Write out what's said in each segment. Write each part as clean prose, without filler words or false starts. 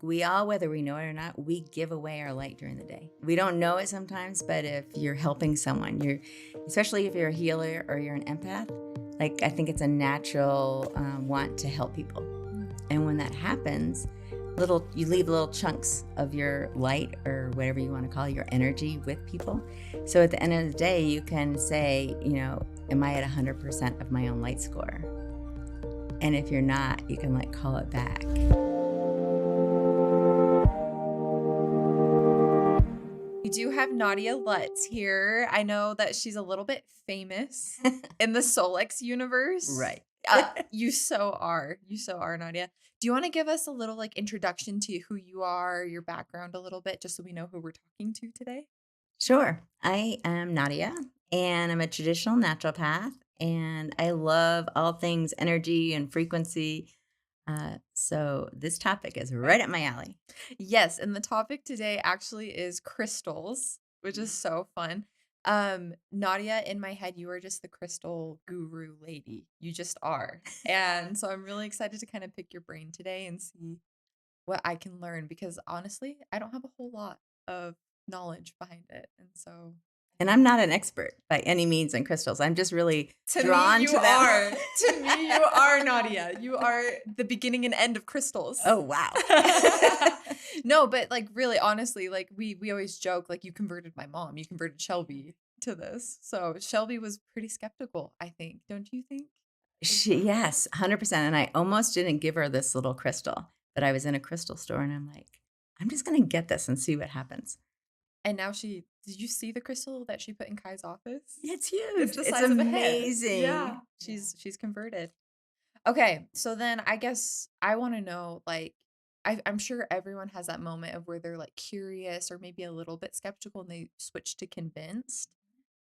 we all, whether we know it or not, we give away our light during the day. We don't know it sometimes, but if you're helping someone, especially if you're a healer or you're an empath, like I think it's a natural want to help people. And when that happens, you leave little chunks of your light or whatever you want to call it, your energy with people. So at the end of the day, you can say, am I at 100% of my own light score? And if you're not, you can call it back. We do have Nadia Lutz here. I know that she's a little bit famous in the Solex universe. Right. You so are. You so are, Nadia. Do you want to give us a little introduction to who you are, your background a little bit, just so we know who we're talking to today? Sure. I am Nadia, and I'm a traditional naturopath, and I love all things energy and frequency. So this topic is right up my alley. Yes, and the topic today actually is crystals, which is so fun. Nadia, in my head, you are just the crystal guru lady. You just are. And so I'm really excited to kind of pick your brain today and see what I can learn because honestly, I don't have a whole lot of knowledge behind it. And so And I'm not an expert by any means in crystals. I'm just really drawn to them. To me, you are, Nadia. You are the beginning and end of crystals. Oh, wow. No, but really, honestly, we always joke, you converted my mom. You converted Shelby to this. So Shelby was pretty skeptical, I think. Don't you think? Yes, 100%. And I almost didn't give her this little crystal, but I was in a crystal store and I'm like, I'm just going to get this and see what happens. And now did you see the crystal that she put in Kai's office? It's huge. It's the size of a head. Amazing. Yeah. She's converted. Okay. So then I guess I want to know, I'm sure everyone has that moment of where they're curious or maybe a little bit skeptical and they switch to convinced.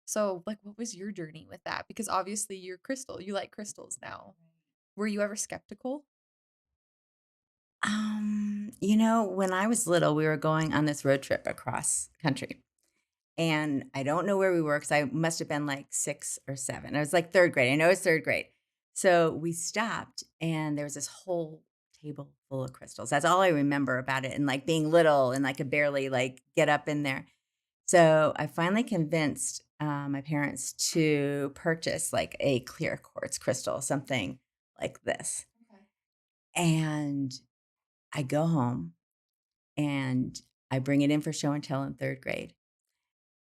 So what was your journey with that? Because obviously you're crystal. You like crystals now. Were you ever skeptical? When I was little, we were going on this road trip across country. And I don't know where we were because I must have been 6 or 7. I was third grade. I know it's third grade. So we stopped and there was this whole table full of crystals. That's all I remember about it. And being little and I could barely get up in there. So I finally convinced my parents to purchase a clear quartz crystal, something like this. Okay. And I go home and I bring it in for show and tell in third grade.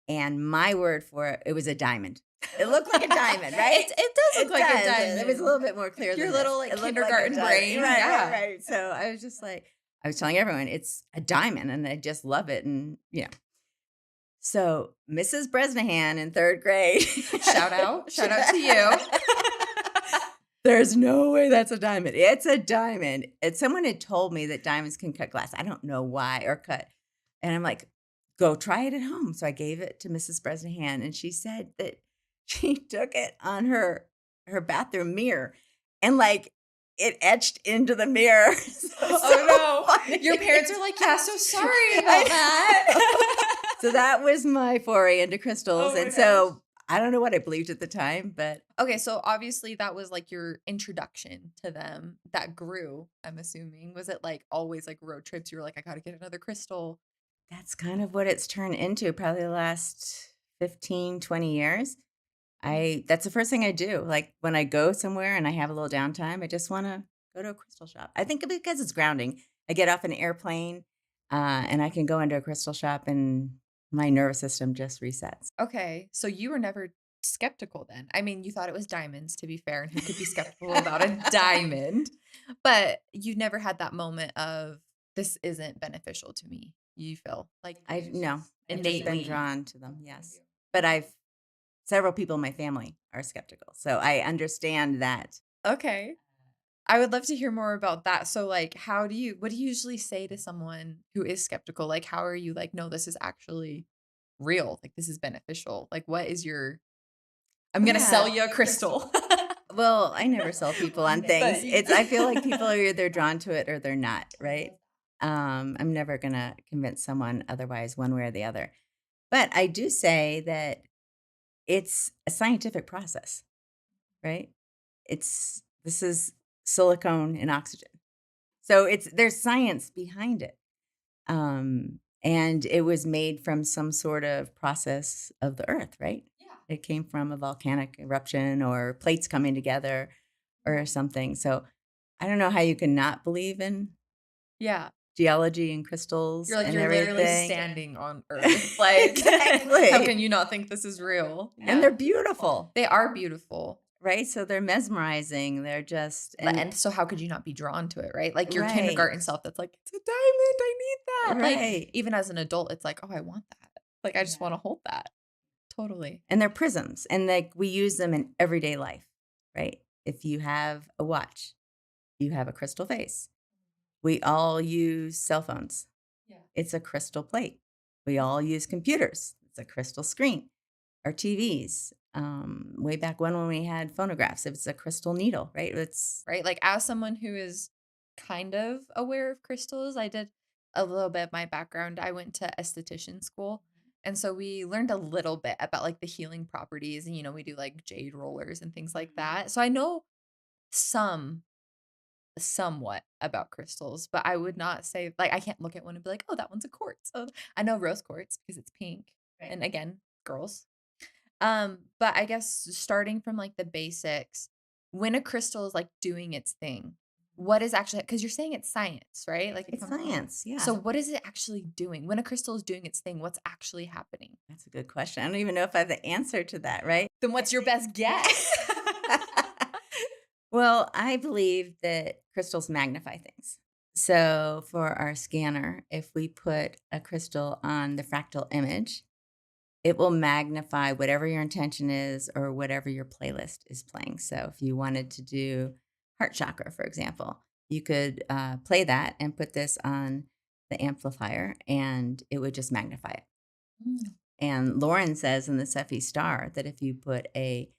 And my word for it was a diamond. It looked like a diamond, right? It does look like a diamond. It was a little bit more clear Your than little this. kindergarten brain. Right. So I was just I was telling everyone it's a diamond and I just love it. And, So Mrs. Bresnahan in third grade. Shout out to you. There's no way that's a diamond. It's a diamond. And someone had told me that diamonds can cut glass. I don't know why or cut. And I'm like, go try it at home. So I gave it to Mrs. Bresnahan and she said that she took it on her bathroom mirror and it etched into the mirror. Oh no. Funny. Your parents are yeah, so sorry about that. So that was my foray into crystals. And so I don't know what I believed at the time, but. Okay, so obviously that was your introduction to them that grew, I'm assuming. Was it always road trips? You were I got to get another crystal. That's kind of what it's turned into probably the last 15, 20 years. That's the first thing I do. When I go somewhere and I have a little downtime, I just want to go to a crystal shop. I think because it's grounding. I get off an airplane and I can go into a crystal shop and my nervous system just resets. Okay, so you were never skeptical then. I mean, you thought it was diamonds, to be fair, and who could be skeptical about a diamond? But you never had that moment of, this isn't beneficial to me. You feel I've just been drawn to them, yes. But several people in my family are skeptical, so I understand that. Okay. I would love to hear more about that. So what do you usually say to someone who is skeptical? How are you no, this is actually real. This is beneficial. What is I'm going to sell you a crystal. Well, I never sell people on things. I feel people are either drawn to it or they're not, right? I'm never going to convince someone otherwise one way or the other. But I do say that it's a scientific process, right? This is silicone and oxygen. So there's science behind it. And it was made from some sort of process of the earth, right? Yeah. It came from a volcanic eruption or plates coming together or something. So I don't know how you can not believe in Yeah. geology and crystals You're like, and you're literally everything. standing on Earth. Like, Exactly. how can you not think this is real? And they're beautiful, They are beautiful. right? So they're mesmerizing. They're just and So how could you not be drawn to it, right? Like your right, kindergarten self that's like, it's a diamond, I need that. Like right. even as an adult, it's like, oh, I want that. Like I just Yeah. want to hold that. Totally. And they're prisms, and like we use them in everyday life, right? If you have a watch, you have a crystal face. We all use cell phones. Yeah. It's a crystal plate. We all use computers. It's a crystal screen. Our TVs. Way back when we had phonographs, it's a crystal needle, right? It's Right. Like as someone who is kind of aware of crystals, I did a little bit of my background. I went to esthetician school. And so we learned a little bit about like the healing properties and we do like jade rollers and things like that. So I know some somewhat about crystals, but I would not say like I can't look at one and be like, "Oh, that one's a quartz." Oh, I know rose quartz because it's pink. right. And again, girls. But I guess starting from like the basics, when a crystal is like doing its thing, what is actually because you're saying it's science, right? Like it It's comes from science, yeah. so what is it actually doing? When a crystal is doing its thing, what's actually happening? That's a good question. I don't even know if I have the answer to that, right? Then what's your best guess? Well, I believe that crystals magnify things. So for our scanner, if we put a crystal on the fractal image, it will magnify whatever your intention is or whatever your playlist is playing. So if you wanted to do heart chakra, for example, you could play that and put this on the amplifier and it would just magnify it. Mm. And Lauren says in the Sepi Star that if you put a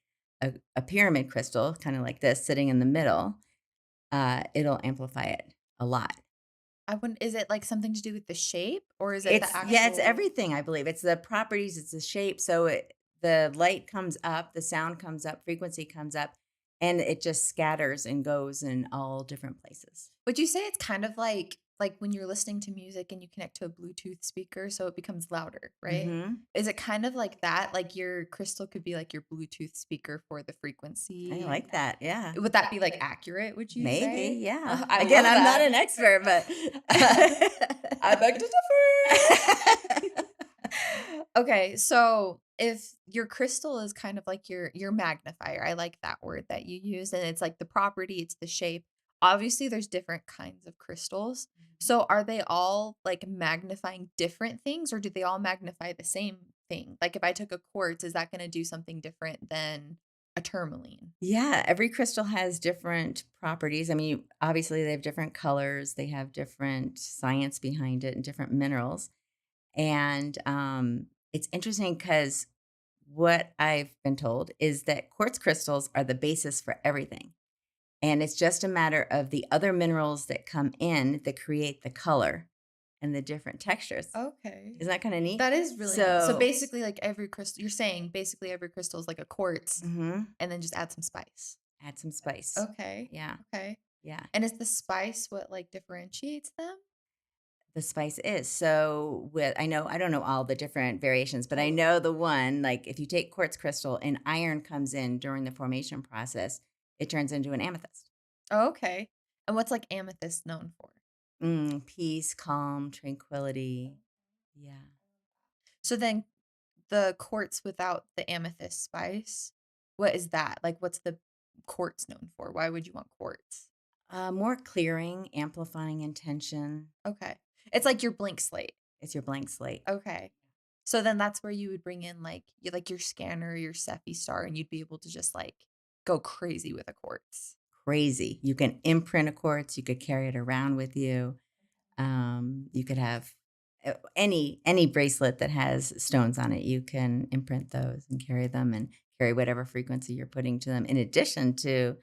pyramid crystal, kind of like this, sitting in the middle, it'll amplify it a lot. I wouldn't is it like something to do with the shape or is it the actual It's everything, I believe. It's the properties, it's the shape. So the light comes up, the sound comes up, frequency comes up, and it just scatters and goes in all different places. Would you say it's kind of like when you're listening to music and you connect to a Bluetooth speaker so it becomes louder, right? Hmm. Is it kind of like that? Like your crystal could be like your Bluetooth speaker for the frequency? I like that. Yeah. Would that be like accurate, would you Maybe. say? Yeah. I Again, love I'm not that. an expert, but I beg to differ. Okay, so if your crystal is kind of like your magnifier, I like that word that you use, and it's like the property, it's the shape. Obviously, there's different kinds of crystals. So are they all like magnifying different things, or do they all magnify the same thing? Like if I took a quartz, is that going to do something different than a tourmaline? Yeah, every crystal has different properties. I mean, obviously, they have different colors, they have different science behind it, and different minerals. And it's interesting because what I've been told is that quartz crystals are the basis for everything. And it's just a matter of the other minerals that come in that create the color and the different textures. Okay. Isn't that kind of neat? That is really nice. So So, basically, like every crystal, you're saying basically every crystal is like a quartz, mhm, and then just add some spice. add some spice. Okay. Yeah, Okay. yeah. And is the spice what like differentiates them? The spice is. So with I don't know all the different variations, but I Totally. know the one, like if you take quartz crystal and iron comes in during the formation process, it turns into an amethyst. Oh, okay. And what's like amethyst known for? Peace, calm, tranquility. Yeah. So then the quartz without the amethyst spice, what is that? Like what's the quartz known for? Why would you want quartz? More clearing, amplifying intention. Okay. It's like your blank slate. It's your blank slate. Okay. So then that's where you would bring in like your scanner, your Sepi Star, and you'd be able to just like go crazy with a quartz. Crazy. You can imprint a quartz. You could carry it around with you. You could have any bracelet that has stones on it. You can imprint those and carry them and carry whatever frequency you're putting to them. In addition to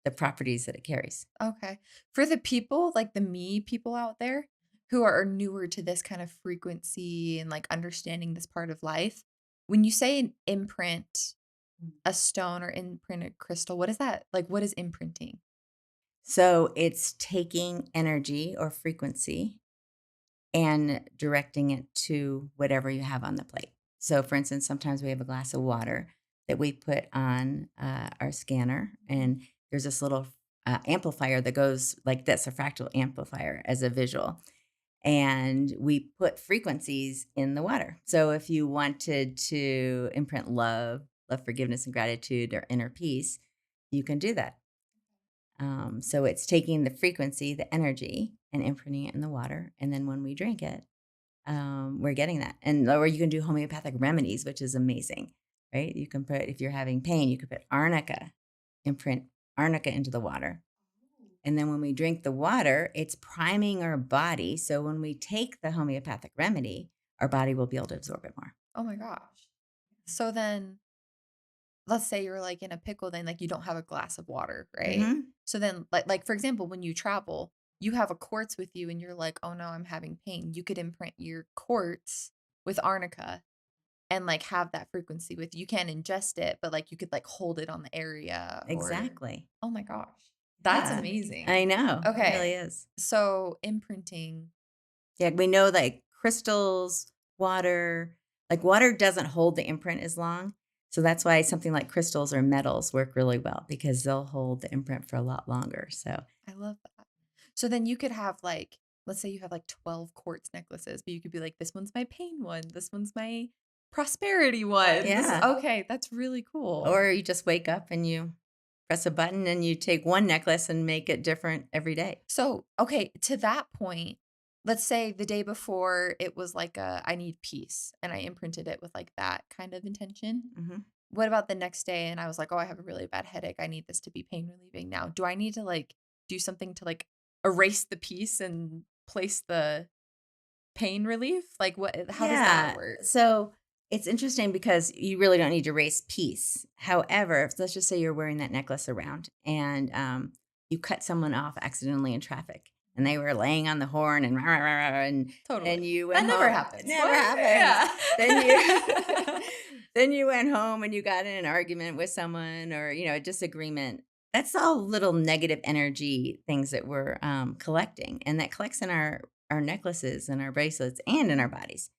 the properties that it carries. Okay. For the people, like the me people out there who are newer to this kind of frequency and like understanding this part of life, when you say an imprint a stone or imprint a crystal, what is that? Like what is imprinting? So it's taking energy or frequency and directing it to whatever you have on the plate. So, for instance, sometimes we have a glass of water that we put on our scanner, and there's this little amplifier that goes like this, a fractal amplifier as a visual. And we put frequencies in the water. So, if you wanted to imprint love, forgiveness, and gratitude or inner peace, you can do that. So it's taking the frequency, the energy, and imprinting it in the water. And then when we drink it, we're getting that. And or you can do homeopathic remedies, which is amazing, right? You can put, if you're having pain, you could put arnica, imprint arnica into the water. And then when we drink the water, it's priming our body. So when we take the homeopathic remedy, our body will be able to absorb it more. Oh my gosh. So then let's say you're like in a pickle, then like you don't have a glass of water, right? Hmm. So then like for example, when you travel, you have a quartz with you and you're like, oh no, I'm having pain. You could imprint your quartz with arnica and like have that frequency with you. You can't ingest it, but like you could like hold it on the area or Exactly. oh my gosh. That's Yeah, amazing. I know. It Okay. really is. So imprinting. Yeah, we know like crystals, water, like water doesn't hold the imprint as long. So that's why something like crystals or metals work really well because they'll hold the imprint for a lot longer. So, I love that. So then you could have like, let's say you have like 12 quartz necklaces, but you could be like, this one's my pain one, this one's my prosperity one. This yeah. okay, that's really cool. Or you just wake up and you press a button and you take one necklace and make it different every day. So, okay, to that point, let's say the day before it was like a I need peace and I imprinted it with like that kind of intention. Hmm. What about the next day and I was like, "Oh, I have a really bad headache. I need this to be pain relieving now." Do I need to like do something to like erase the peace and place the pain relief? Like what how does that Yeah. work? So it's interesting because you really don't need to raise peace. However, let's just say you're wearing that necklace around and you cut someone off accidentally in traffic and they were laying on the horn and rah, rah, rah, rah, and Totally. you That went never home. happens. Never What? happens. Then Yeah. you then you went home and you got in an argument with someone or a disagreement. That's all little negative energy things that we're collecting, and that collects in our necklaces and our bracelets and in our bodies.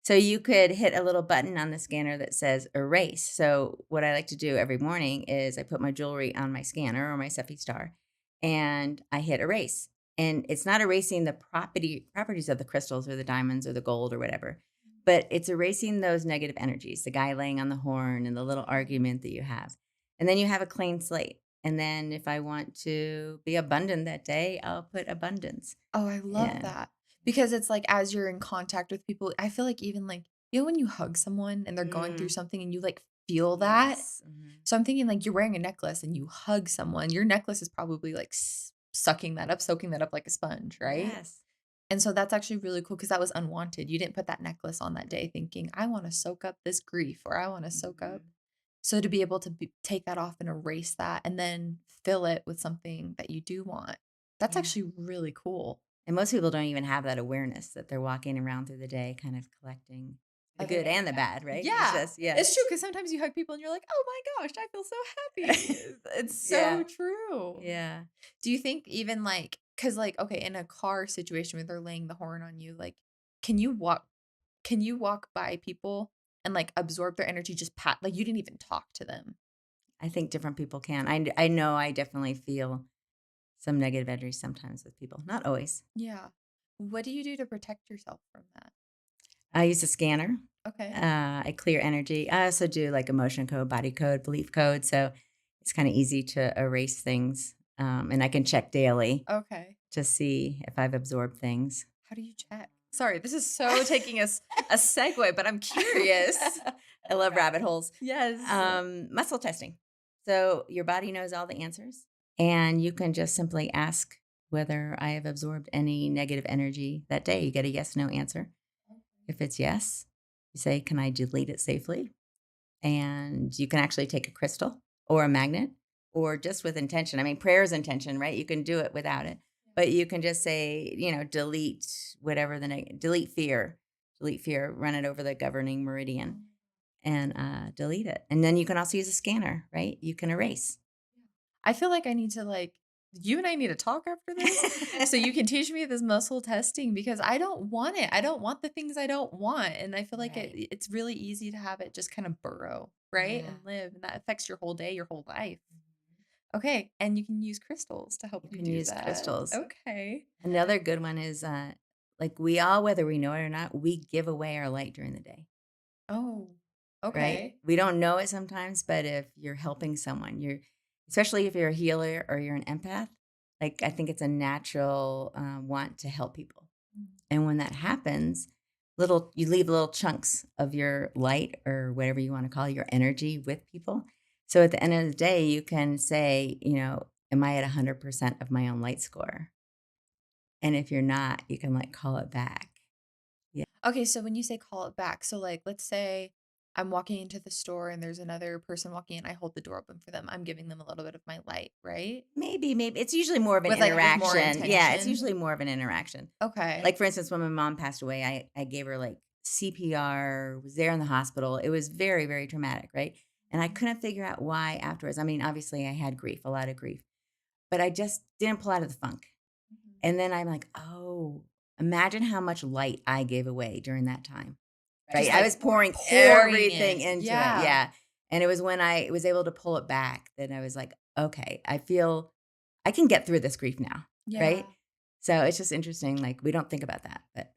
So you could hit a little button on the scanner that says erase. So what I like to do every morning is I put my jewelry on my scanner or my Sepi Star and I hit erase. And it's not erasing the properties of the crystals or the diamonds or the gold or whatever, but it's erasing those negative energies, the guy laying on the horn and the little argument that you have. And then you have a clean slate. And then if I want to be abundant that day, I'll put abundance. Oh, I love Yeah. that. Because it's like as you're in contact with people, I feel like even like, when you hug someone and they're going through Mm, something and you like feel that. yes. Mhm. So I'm thinking like you're wearing a necklace and you hug someone, your necklace is probably like sucking that up, soaking that up like a sponge, right? Yes. And so that's actually really cool because that was unwanted. You didn't put that necklace on that day thinking, I want to soak up this grief or I want to soak up. Mhm. So to be able to take that off and erase that and then fill it with something that you do want, that's Yeah. actually really cool. And most people don't even have that awareness that they're walking around through the day kind of collecting the Of it. good and the bad, right? It's Yeah, just, yeah. it's true because sometimes you hug people and you're like, oh my gosh, I feel so happy. It's so Yeah. true. Yeah. Do you think even like, because like, okay, in a car situation where they're laying the horn on you, like, can you walk, can you walk by people and like absorb their energy, just pat, like you didn't even talk to them? I think different people can. I know I definitely feel some negative energy sometimes with people, not always. Yeah. What do you do to protect yourself from that? I use a scanner. Okay. I clear energy. I also do like emotion code, body code, belief code. So it's kind of easy to erase things. And I can check daily Okay. to see if I've absorbed things. How do you check? Sorry, this is so taking us a segue, but I'm curious. I love rabbit holes. Yes. Muscle testing. So your body knows all the answers, and you can just simply ask whether I have absorbed any negative energy that day. You get a yes, no answer. If it's yes, you say, can I delete it safely? And you can actually take a crystal or a magnet or just with intention. I mean, prayer is intention, right? You can do it without it, but you can just say, delete whatever delete fear, run it over the governing meridian and delete it. And then you can also use a scanner, right? You can erase. I feel like I need to like you and I need to talk after this so you can teach me this muscle testing because I don't want it. I don't want the things I don't want. And I feel like Right. it's really easy to have it just kind of burrow, right? Yeah. And live. And that affects your whole day, your whole life. Okay. And you can use crystals to help You you can do use that. crystals. Okay. Another good one is like we all, whether we know it or not, we give away our light during the day. Oh, Right? okay. We don't know it sometimes, but if you're helping someone, especially if you're a healer or you're an empath, like I think it's a natural want to help people. And when that happens, you leave little chunks of your light or whatever you want to call your energy with people. So at the end of the day, you can say, am I at 100% of my own light score? And if you're not, you can like call it back. Yeah. Okay, so when you say call it back, so like let's say I'm walking into the store and there's another person walking in, I hold the door open for them. I'm giving them a little bit of my light, right? Maybe. It's usually more of an With more interaction. Yeah, it's intention. usually more of an interaction. Okay. Like, for instance, when my mom passed away, I gave her like CPR, was there in the hospital. It was very, very traumatic, right? And I couldn't figure out why afterwards. I mean, obviously, I had grief, a lot of grief, but I just didn't pull out of the funk. And then I'm like, oh, imagine how much light I gave away during that time, right? Just I like was pouring pouring everything it. into it. Yeah. Yeah. And it was when I was able to pull it back that I was like, okay, I feel I can get through this grief now, right? Yeah. So it's just interesting. Like we don't think about that, but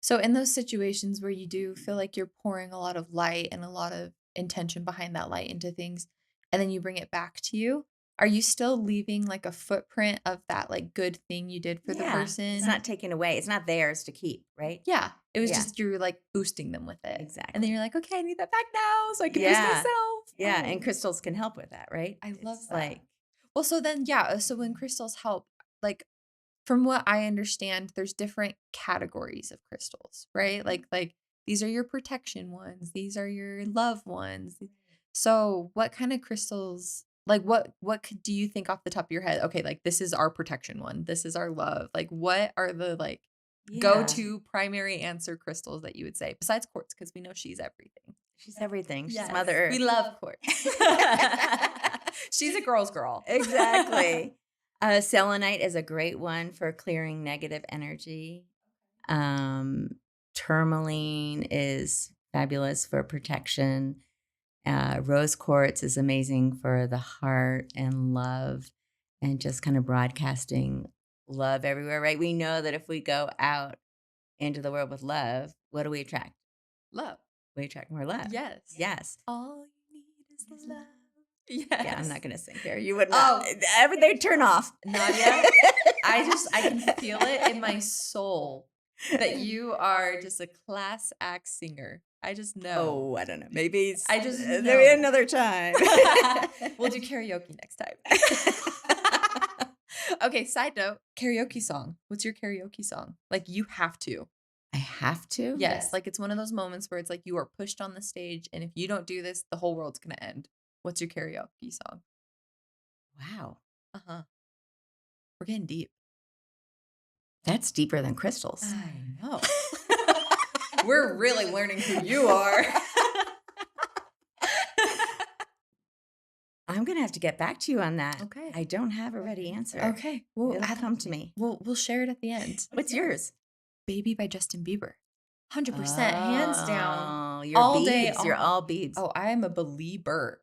So in those situations where you do feel like you're pouring a lot of light and a lot of intention behind that light into things, and then you bring it back to you, are you still leaving like a footprint of that like good thing you did for the yeah, person? it's not taken away. It's not theirs to keep, right? Yeah. It was Yeah. just you're like boosting them with it. And Exactly. then you're like, okay, I need that back now so I can boost Yeah. myself. Yeah. Oh. And crystals can help with that, right? I love It's that. like, Well, so then, yeah. So when crystals help, like from what I understand, there's different categories of crystals, right? Like these are your protection ones. These are your love ones. So what kind of crystals, like do you think off the top of your head? Okay, like this is our protection one. This is our love. Like what are the like yeah, go-to primary answer crystals that you would say besides quartz because we know she's everything. she's everything. She's Yes, Mother Earth. we love quartz. She's a girl's girl. Exactly. Selenite is a great one for clearing negative energy. Tourmaline is fabulous for protection. Rose quartz is amazing for the heart and love and just kind of broadcasting love everywhere, right? We know that if we go out into the world with love, what do we attract? Love. We attract more love. Yes. Yes. All you need is love. Yes. Yeah, I'm not going to sing here. You would not. They turn off. Nadia, I can feel it in my soul that you are just a class act singer. I just know. Oh, I don't know. Maybe I just maybe know. another time. We'll do karaoke next time. Okay, side note, karaoke song. What's your karaoke song? Like you have to. I have to? Yes, like it's one of those moments where it's like you are pushed on the stage and if you don't do this, the whole world's going to end. What's your karaoke song? Wow. Uh-huh. We're getting deep. That's deeper than crystals. I know. We're really learning who you are. I'm going to have to get back to you on that. Okay. I don't have a ready answer. Okay. Well, It'll come to me. We'll share it at the end. What's yours? Baby by Justin Bieber. 100%, hands down. Oh, you're all Biebs. day, You're all Biebs. Oh, I am a believer.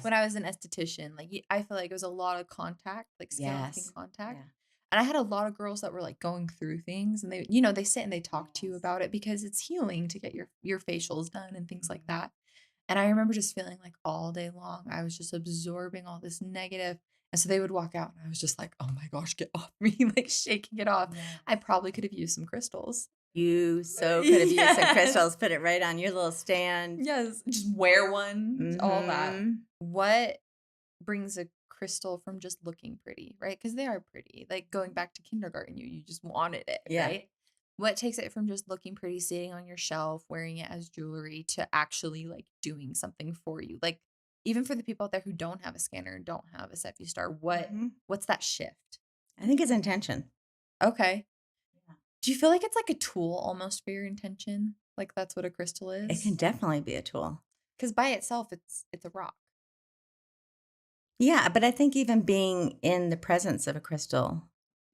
When I was an esthetician, like I feel like it was a lot of contact, like skin contact. Yeah. And I had a lot of girls that were like going through things and they sit and they talk to you about it because it's healing to get your facials done and things like that. And I remember just feeling like all day long, I was just absorbing all this negative. And so they would walk out and I was just like, oh my gosh, get off me, like shaking it off. Yeah. I probably could have used some crystals. You so could have used some crystals, put it right on your little stand. Yes, just wear one, all that. Mhm. What brings a crystal from just looking pretty, right? Because they are pretty. Like going back to kindergarten, you just wanted it, Yeah. right? What takes it from just looking pretty, sitting on your shelf, wearing it as jewelry to actually like doing something for you? Like even for the people out there who don't have a scanner and don't have a Sepi Star, what's that shift? I think it's intention. Okay. Do you feel like it's like a tool almost for your intention? Like that's what a crystal is? It can definitely be a tool. Because by itself, it's a rock. Yeah, but I think even being in the presence of a crystal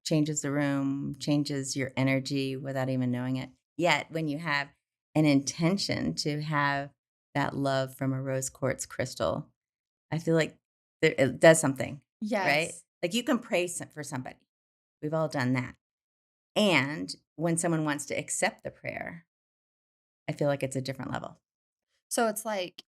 changes the room, changes your energy without even knowing it. Yet, when you have an intention to have that love from a rose quartz crystal, I feel like it does something, right? Yes. Like you can pray for somebody. We've all done that. And when someone wants to accept the prayer, I feel like it's a different level. So it's like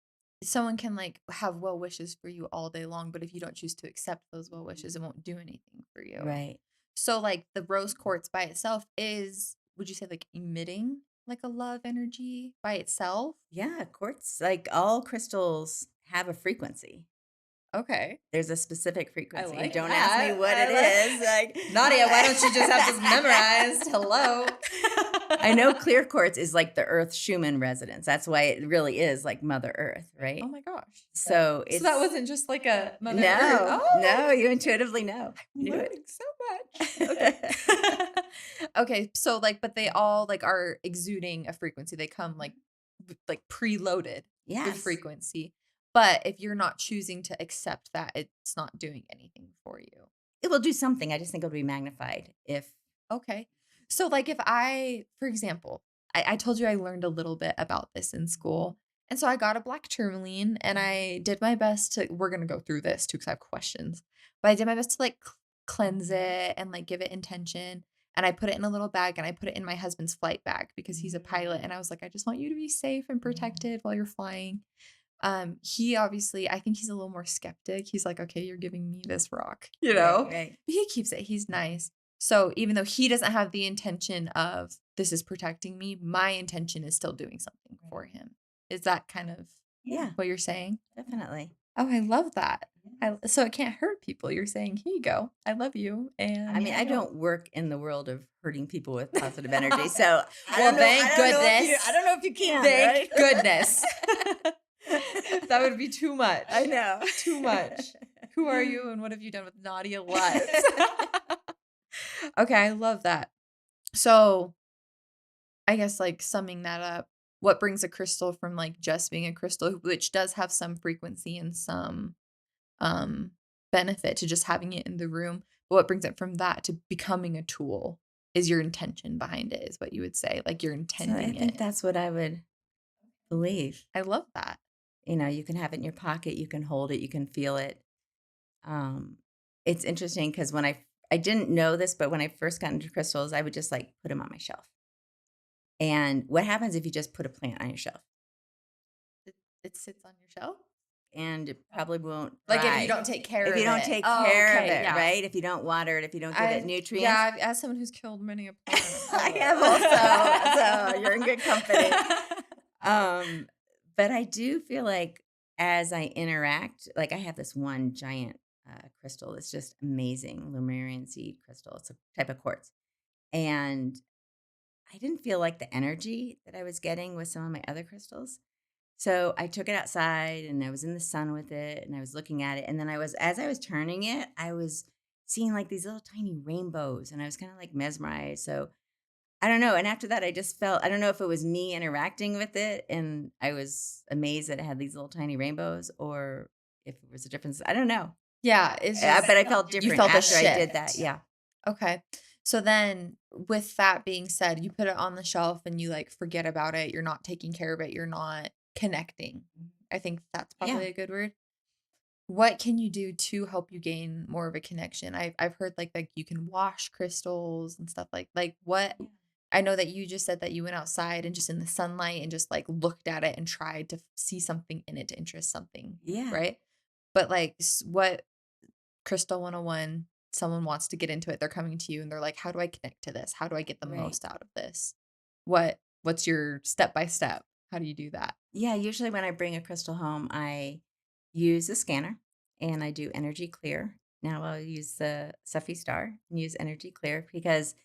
someone can like have well wishes for you all day long, but if you don't choose to accept those well wishes, it won't do anything for you. Right. So like the rose quartz by itself is, would you say like emitting like a love energy by itself? Yeah, quartz, like all crystals have a frequency. Okay. There's a specific I frequency. like Don't ask me that. what it is. Like Nadia, why don't you just have this memorized? Hello. I know clear quartz is like the Earth Schumann resonance. That's why it really is like Mother Earth, right? Oh my gosh. So So that wasn't just like a Mother Earth. no, Oh, no, you intuitively know. I'm You knew it. learning so much. Okay. Okay. So like, but they all like are exuding a frequency. They come like preloaded with Yes. frequency. But if you're not choosing to accept that, it's not doing anything for you. It will do something. I just think it'll be magnified if Okay. So, like, if I, for example, I told you I learned a little bit about this in school. And so I got a black tourmaline and I did my best to, we're going to go through this too because I have questions, but I did my best to like cleanse it and like give it intention. And I put it in a little bag and I put it in my husband's flight bag because he's a pilot. And I was like, I just want you to be safe and protected while you're flying. He obviously, I think he's a little more skeptic. He's like, okay, you're giving me this rock, you know? right. But he keeps it. He's nice. So even though he doesn't have the intention of this is protecting me, my intention is still doing something for him. Is that kind of Yeah, what you're saying? definitely. Oh, I love that. So it can't hurt people. You're saying, here you go. I love you. And I mean, I don't work in the world of hurting people with positive energy. So Well, thank goodness. I don't know if you can. Thank right? goodness. That would be too much. I know. Too much. Who are you and what have you done with Nadia Lutz? Okay, I love that. So I guess like summing that up, what brings a crystal from like just being a crystal, which does have some frequency and some um benefit to just having it in the room, but what brings it from that to becoming a tool is your intention behind it, is what you would say. Like you're So I intending think it. that's what I would believe. I love that. You can have it in your pocket, you can hold it, you can feel it. Um, it's interesting because when I didn't know this, but when I first got into crystals, I would just like put them on my shelf. And what happens if you just put a plant on your shelf? It sits on your shelf. And it probably won't Like if you thrive. don't take care of it. If you don't take Oh, care of okay, it, yeah. right? If you don't water it, if you don't give it nutrients. Yeah, as someone who's killed many a plant. I have also. So you're in good company. But I do feel like as I interact, like I have this one giant crystal that's just amazing, Lemurian seed crystal. It's a type of quartz. And I didn't feel like the energy that I was getting with some of my other crystals. So I took it outside and I was in the sun with it and I was looking at it. And then as I was turning it, I was seeing like these little tiny rainbows and I was kind of like mesmerized. So I don't know. And after that, I just felt, I don't know if it was me interacting with it and I was amazed that it had these little tiny rainbows or if it was a difference. I don't know. Yeah, it's just, But I felt different you felt a after I did shift. that. Yeah. Okay. So then with that being said, you put it on the shelf and you like forget about it. You're not taking care of it. You're not connecting. I think that's probably Yeah. a good word. What can you do to help you gain more of a connection? I've heard like you can wash crystals and stuff like what. I know that you just said that you went outside and just in the sunlight and just like looked at it and tried to see something in it to interest something. Yeah. Right. But like what Crystal 101, someone wants to get into it. They're coming to you and they're like, how do I connect to this? How do I get the Right. most out of this? What's your step by step? How do you do that? Yeah. Usually when I bring a crystal home, I use a scanner and I do energy clear. Now I'll use the Sepi Star and use energy clear because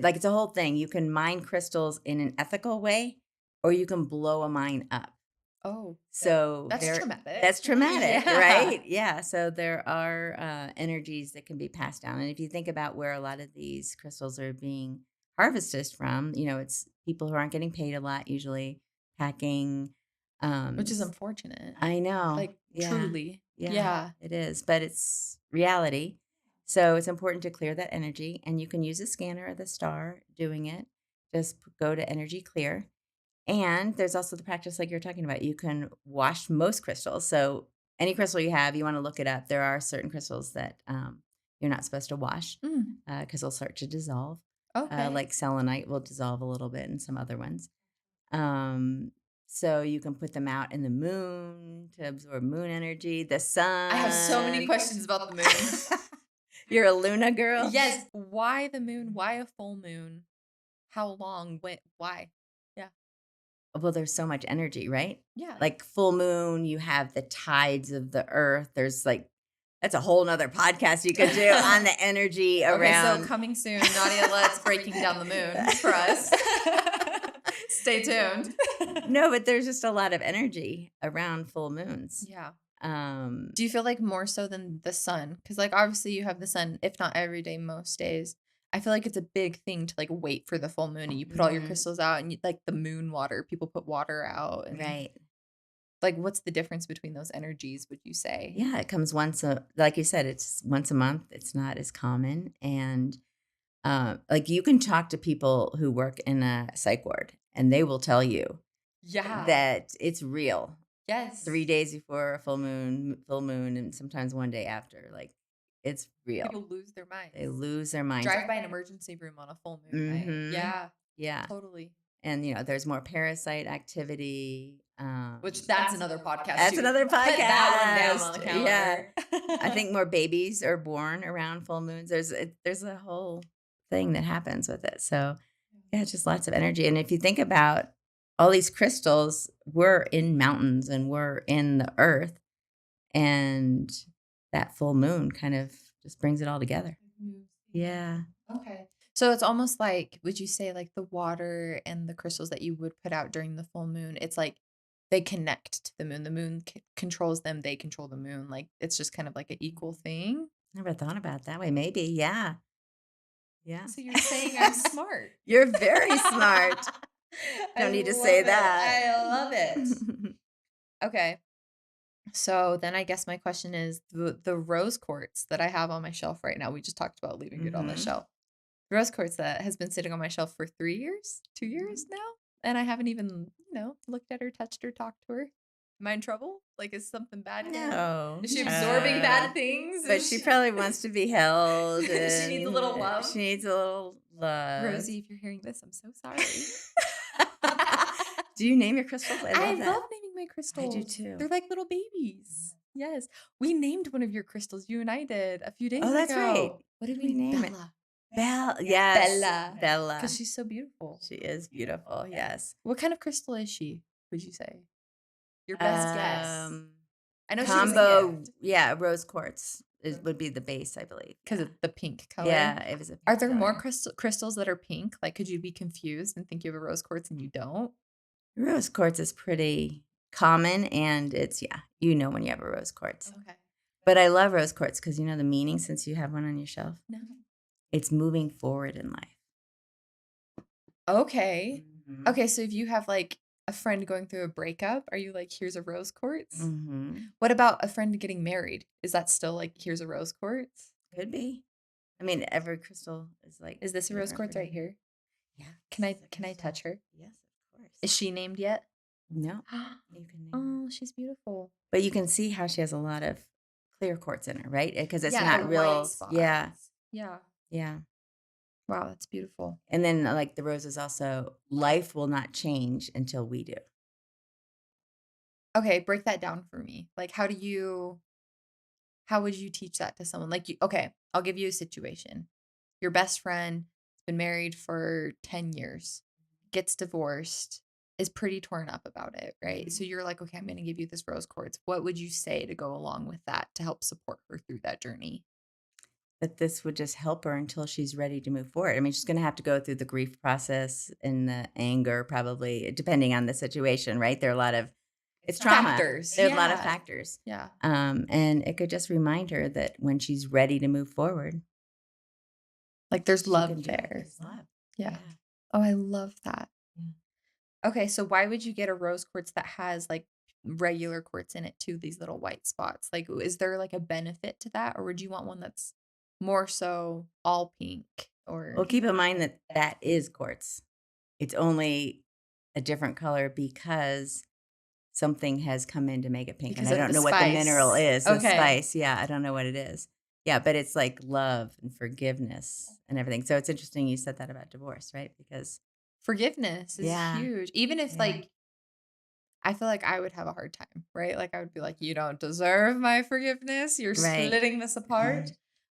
like it's a whole thing. You can mine crystals in an ethical way or you can blow a mine up. Oh, So that's traumatic. That's traumatic, Yeah. right? Yeah. So there are energies that can be passed down. And if you think about where a lot of these crystals are being harvested from, it's people who aren't getting paid a lot usually packing. Which is unfortunate. I know. Like Yeah. truly. Yeah. it is, but it's reality. So it's important to clear that energy, and you can use a scanner or the star doing it. Just go to energy clear. And there's also the practice like you're talking about. You can wash most crystals. So any crystal you have, you want to look it up. There are certain crystals that you're not supposed to wash Mm. because they'll start to dissolve. Okay. Like selenite will dissolve a little bit, and some other ones. So you can put them out in the moon to absorb moon energy, the sun. I have so many questions about the moon. You're a Luna girl? Yes. Why the moon? Why a full moon? How long? When? Why? Yeah. Well, there's so much energy, right? Yeah. Like full moon, you have the tides of the earth. There's like, that's a whole nother podcast you could do on the energy around. Okay, so coming soon, Nadia Lutz breaking down the moon for us. Stay tuned. No, but there's just a lot of energy around full moons. Yeah. Um, Do you feel like more so than the sun? Because like obviously you have the sun, if not every day, most days. I feel like it's a big thing to like wait for the full moon and you put all your crystals out and you, like the moon water, people put water out. And, right. Like what's the difference between those energies, would you say? Yeah, it comes like you said, it's once a month. It's not as common. And like you can talk to people who work in a psych ward and they will tell you that it's real. Yes. 3 days before a full moon, and sometimes one day after. Like it's real. People lose their minds. They lose their minds. Drive by an emergency room on a full moon night. Yeah. Yeah. Totally. And there's more parasite activity. Which that's another podcast. That's another podcast. Put that one down on the calendar. Yeah. I think more babies are born around full moons. There's a whole thing that happens with it. So yeah, it's just lots of energy. And if you think about all these crystals, we're in mountains and we're in the earth, and that full moon kind of just brings it all together. Yeah. Okay. So it's almost like, would you say like the water and the crystals that you would put out during the full moon, it's like they connect to the moon. The moon controls them. They control the moon. Like it's just kind of like an equal thing. Never thought about it that way. Maybe. Yeah. Yeah. So you're saying I'm smart. You're very smart. Don't need to say that. I love it. Okay. So then I guess my question is the rose quartz that I have on my shelf right now. We just talked about leaving it on the shelf. The rose quartz that has been sitting on my shelf for 3 years, 2 years now. And I haven't even, looked at her, touched her, talked to her. Am I in trouble? Like, is something bad here? No. Is she absorbing bad things? But she probably wants to be held. She needs a little love. She needs a little love. Rosie, if you're hearing this, I'm so sorry. Do you name your crystals? I love naming my crystals. I do too. They're like little babies. Yes. We named one of your crystals. You and I did a few days ago. Oh, that's right. What did we name it? Bella. Yes. Bella. Bella. Because she's so beautiful. She is beautiful. Yes. What kind of crystal is she, would you say? Your best guess. I know combo, she was a gift. Yeah, rose quartz would be the base, I believe. Because of the pink color. Yeah, it was a pink Are there color. more crystals that are pink? Like, could you be confused and think you have a rose quartz and you don't? Rose quartz is pretty common, and it's, when you have a rose quartz. Okay. But I love rose quartz because you know the meaning since you have one on your shelf? No. It's moving forward in life. Okay. Okay, so if you have like a friend going through a breakup, are you like, here's a rose quartz? What about a friend getting married? Is that still like, here's a rose quartz? Could be. I mean, every crystal is like. Is this a rose quartz right here? Yeah. Can I touch her? Yes, of course. Is she named yet? No. You can name her. Oh, she's beautiful. But you can see how she has a lot of clear quartz in her, right? Because it's Yeah, not the real. white spots. Yeah. Yeah. Yeah. Wow, that's beautiful. And then like the roses also, life will not change until we do. Okay, break that down for me. Like, how would you teach that to someone? Like, okay, I'll give you a situation. Your best friend has been married for 10 years, gets divorced, is pretty torn up about it, right? So you're like, okay, I'm going to give you this rose quartz. What would you say to go along with that to help support her through that journey? That this would just help her until she's ready to move forward. I mean, she's going to have to go through the grief process and the anger, probably, depending on the situation, right? There are a lot of, it's trauma. Factors. There's a lot of factors. Yeah. And it could just remind her that when she's ready to move forward, like there's she love can do it. there. There's love. Yeah. Oh, I love that. Yeah. Okay, so why would you get a rose quartz that has like regular quartz in it too, these little white spots. Like, is there like a benefit to that, or would you want one that's more so all pink? Or Well, keep in mind that that is quartz. It's only a different color because something has come in to make it pink, and because I of don't the know what the mineral spice? is, the Okay. spice, yeah, I don't know what it is. Yeah, but it's like love and forgiveness and everything, so it's interesting you said that about divorce, right? Because Forgiveness is yeah, huge. Even if yeah, like I feel like I would have a hard time, right? Like I would be like, you don't deserve my forgiveness. You're right. splitting this apart.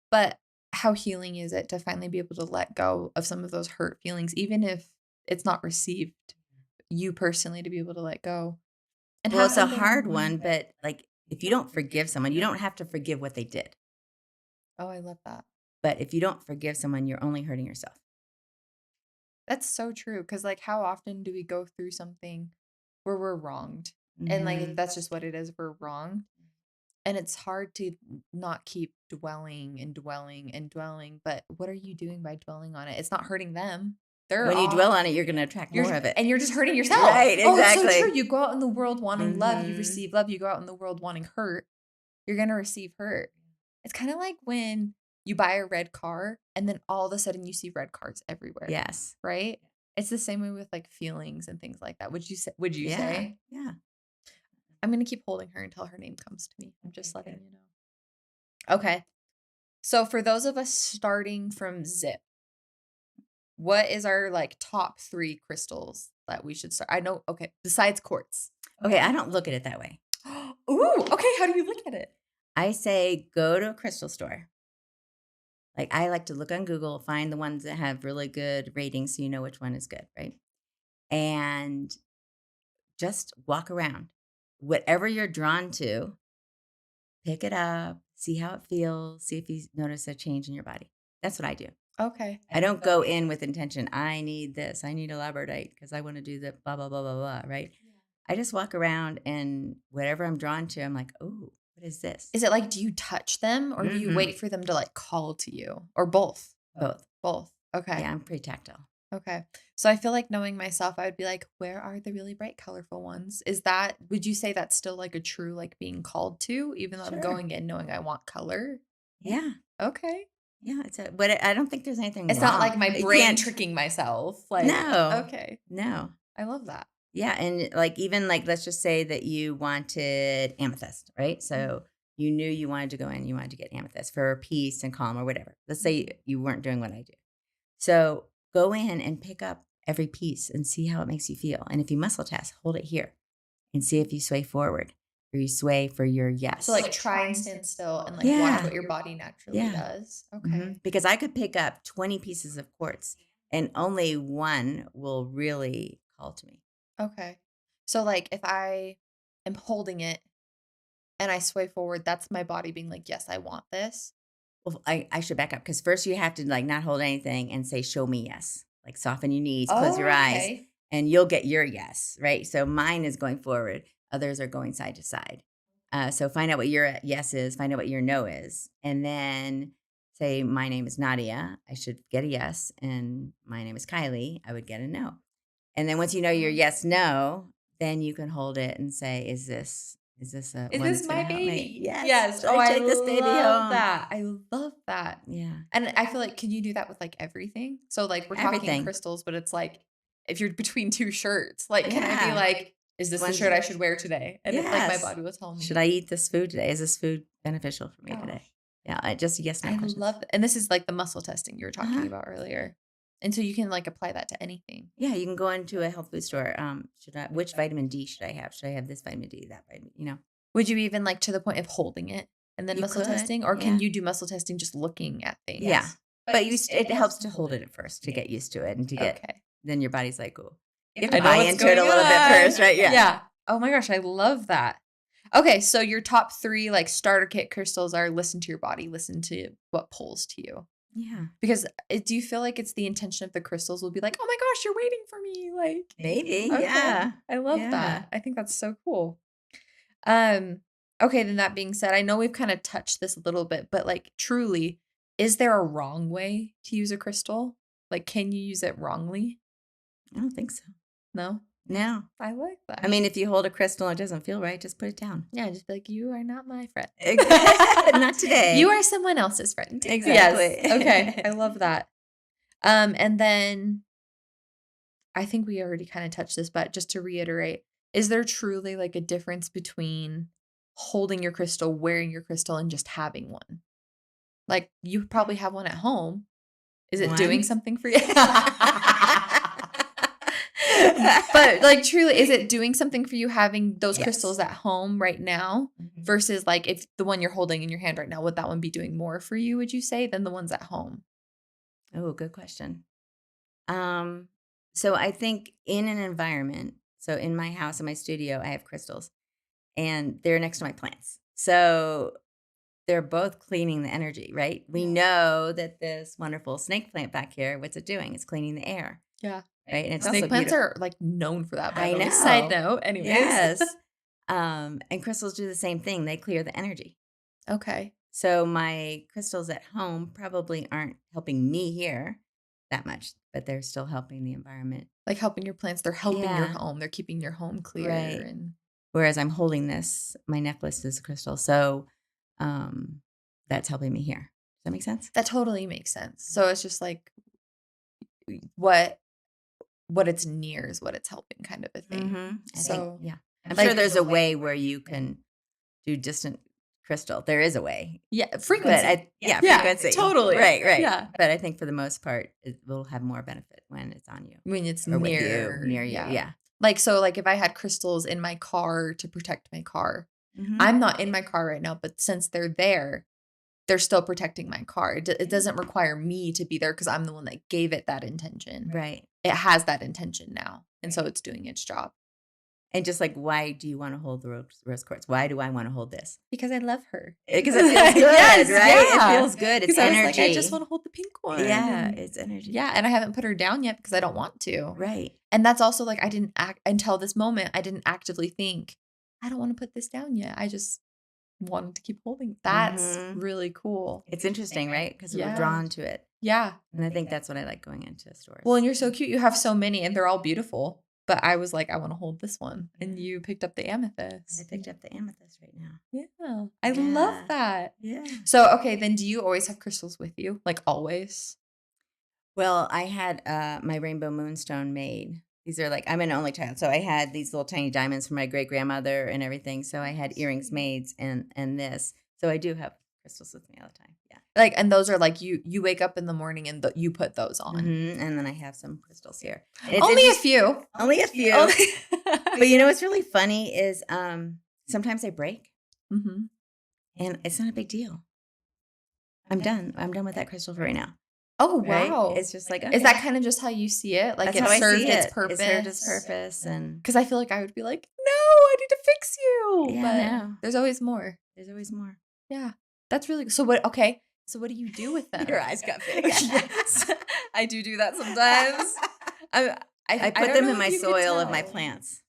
But how healing is it to finally be able to let go of some of those hurt feelings, even if it's not received, you personally to be able to let go and Well, have it's a something. hard one, but, like, if you don't forgive someone, you don't have to forgive what they did, Oh, I love that. but if you don't forgive someone, you're only hurting yourself. That's so true. Cause like how often do we go through something where we're wronged? And like Mhm. that's just what it is. We're wronged. And it's hard to not keep dwelling and dwelling and dwelling, but what are you doing by dwelling on it? It's not hurting them. They're When you off. dwell on it, you're gonna attract more of it. You're just hurting yourself. Right, Oh, it's so true. exactly. You go out in the world wanting love, you Mhm. receive love. You go out in the world wanting hurt, you're gonna receive hurt. It's kind of like when you buy a red car and then all of a sudden you see red cars everywhere, Yes. right? It's the same way with like feelings and things like that. Would you Yeah, say? yeah. I'm gonna keep holding her until her name comes to me. I'm just letting you know. Okay. So for those of us starting from zip, what is our like top 3 crystals that we should start? I know, okay, besides quartz. Okay, I don't look at it that way. Ooh, okay, how do you look at it? I say go to a crystal store. Like, I like to look on Google, find the ones that have really good ratings so you know which one is good, right? And just walk around. Whatever you're drawn to, pick it up, see how it feels, see if you notice a change in your body. That's what I do. Okay. I don't go in with intention, I need this, I need a labradorite because I want to do the blah, blah, blah, blah, blah, right? I just walk around and whatever I'm drawn to, I'm like, oh, what is this? Is it like, do you touch them or do you Mhm. wait for them to like call to you or both? Both. Both. Okay. Yeah, I'm pretty tactile. Okay. So I feel like knowing myself, I would be like, where are the really bright, colorful ones? Would you say that's still like a true, like being called to, even though I'm Sure. going in knowing I want color? Yeah. Okay. Yeah. But I don't think there's anything It's not wrong. like my You brain can't. tricking myself. Like, No. okay. No. I love that. Yeah. And like, even like, let's just say that you wanted amethyst, right? So you knew you wanted to go in, you wanted to get amethyst for peace and calm or whatever. Let's say you weren't doing what I do. So go in and pick up every piece and see how it makes you feel. And if you muscle test, hold it here and see if you sway forward or you sway for your yes. So like try and stand still and like watch Yeah. what your body naturally Yeah. does. Okay. Because I could pick up 20 pieces of quartz and only one will really call to me. Okay. So like if I am holding it and I sway forward, that's my body being like, yes, I want this. Well, I should back up because first you have to like not hold anything and say, show me yes. Like soften your knees, close your eyes, Okay. and you'll get your yes, right? So mine is going forward. Others are going side to side. So find out what your yes is, find out what your no is. And then say, my name is Nadia. I should get a yes. And my name is Kylie. I would get a no. And then once you know your yes, no, then you can hold it and say, is this a Is one this that's my going to help me? baby? Yes. Yes. Should Oh, I I take this baby love home? that. I love that. Yeah. And I feel like, can you do that with like everything? So like we're talking Everything. crystals, but it's like if you're between 2 shirts, like can I be Yeah. like, is this the One- shirt I should wear today? And it, like my Yes. body will tell me. Should I eat this food today? Is this food beneficial for me Gosh. today? Yeah. I just yes, no I questions. love that. And this is like the muscle testing you were talking Uh-huh. about earlier. And so you can like apply that to anything. Yeah, you can go into a health food store. Which vitamin D should I have? Should I have this vitamin D, that vitamin? Would you even like to the point of holding it and then You muscle could, testing? Or yeah. can you do muscle testing just looking at things? Yeah. But it helps to hold it at first to get used to it and to get, Okay. then your body's like, oh, you have I to know buy what's into it a going little bit on. first, right? Yeah. Yeah. Oh my gosh, I love that. Okay, so your top 3 like starter kit crystals are listen to your body, listen to what pulls to you. Yeah. Because do you feel like it's the intention of the crystals will be like, oh my gosh, you're waiting for me? Like Maybe. okay. Yeah. I love Yeah. that. I think that's so cool. Okay, then that being said, I know we've kind of touched this a little bit, but like truly, is there a wrong way to use a crystal? Like, can you use it wrongly? I don't think so. No? No. I like that. I mean, if you hold a crystal and it doesn't feel right, just put it down. Yeah, just be like, you are not my friend. Not today. You are someone else's friend. Exactly. Yes. Okay. I love that. And then I think we already kind of touched this, but just to reiterate, is there truly like a difference between holding your crystal, wearing your crystal, and just having one? Like you probably have one at home. Is it doing One? something for you? But like truly, is it doing something for you having those Yes. crystals at home right now Mhm. versus like if the one you're holding in your hand right now, would that one be doing more for you, would you say, than the ones at home? Oh, good question. So I think in an environment, so in my house, in my studio, I have crystals and they're next to my plants. So they're both cleaning the energy, right? We know that this wonderful snake plant back here, what's it doing? It's cleaning the air, Yeah. right? And it's Snake also plants beautiful. are like known for that, by I the way. know. Side note, anyways. Yes. And crystals do the same thing. They clear the energy. Okay. So my crystals at home probably aren't helping me here that much, but they're still helping the environment. Like helping your plants, they're helping your Yeah. home. They're keeping your home clear. Right. And Whereas I'm holding this, my necklace is a crystal. So that's helping me here. Does that make sense? that totally makes sense. So it's just like what it's near is what it's helping, kind of a thing. Mm-hmm. So yeah. I'm like- sure there's a way where you can do distant crystal. There is a way. yeah, frequency. But Yeah, frequency. totally. Right. Yeah. But I think for the most part, it will have more benefit when it's on you. When it's Or near with you, near you. Yeah. Like so like if I had crystals in my car to protect my car, Mhm. I'm not in my car right now, but since they're there, they're still protecting my car. It doesn't require me to be there because I'm the one that gave it that intention. Right. It has that intention now. And so it's doing its job. And just like, why do you want to hold the rose quartz? Why do I want to hold this? Because I love her. Because it feels good, Yes, right? yeah. It feels good. It's Because I was energy. like, I just want to hold the pink one. Yeah, And- it's energy. yeah. And I haven't put her down yet because I don't want to. Right. And that's also like I didn't act until this moment. I didn't actively think, I don't want to put this down yet. I just wanted to keep holding. That's Mhm. really cool. It's interesting, right? Because Yeah. we're drawn to it. Yeah. And I think that's what I like going into stores. Well, and you're so cute. You have so many and they're all beautiful. But I was like, I want to hold this one. And you picked up the I amethyst. picked up the amethyst right now. Yeah. I Yeah. love that. Yeah. So, okay, then do you always have crystals with you? Like always? Well, I had my rainbow moonstone made. These are like, I'm an only child. So I had these little tiny diamonds from my great grandmother and everything. So I had earrings made and this. So I do have crystals with me all the time. Yeah. Like, and those are like you wake up in the morning and you put those on. Mhm. And then I have some crystals here. And it's Only a interest- few. Only a few. But you know what's really funny is sometimes they break Mhm. and it's not a big deal. I'm done. I'm done with that crystal for right now. Oh, Right? wow. It's just like, Is that kind of just how you see it? Like that's it how I served see its it. purpose? It served its purpose. And Because I feel like I would be like, no, I need to fix you. Yeah, but no. there's always more. there's always more. Yeah. That's really so what okay. So what do you do with them? Your eyes got big. Yes. I do that sometimes. I I put don't them know in my if you could soil of my tell. plants.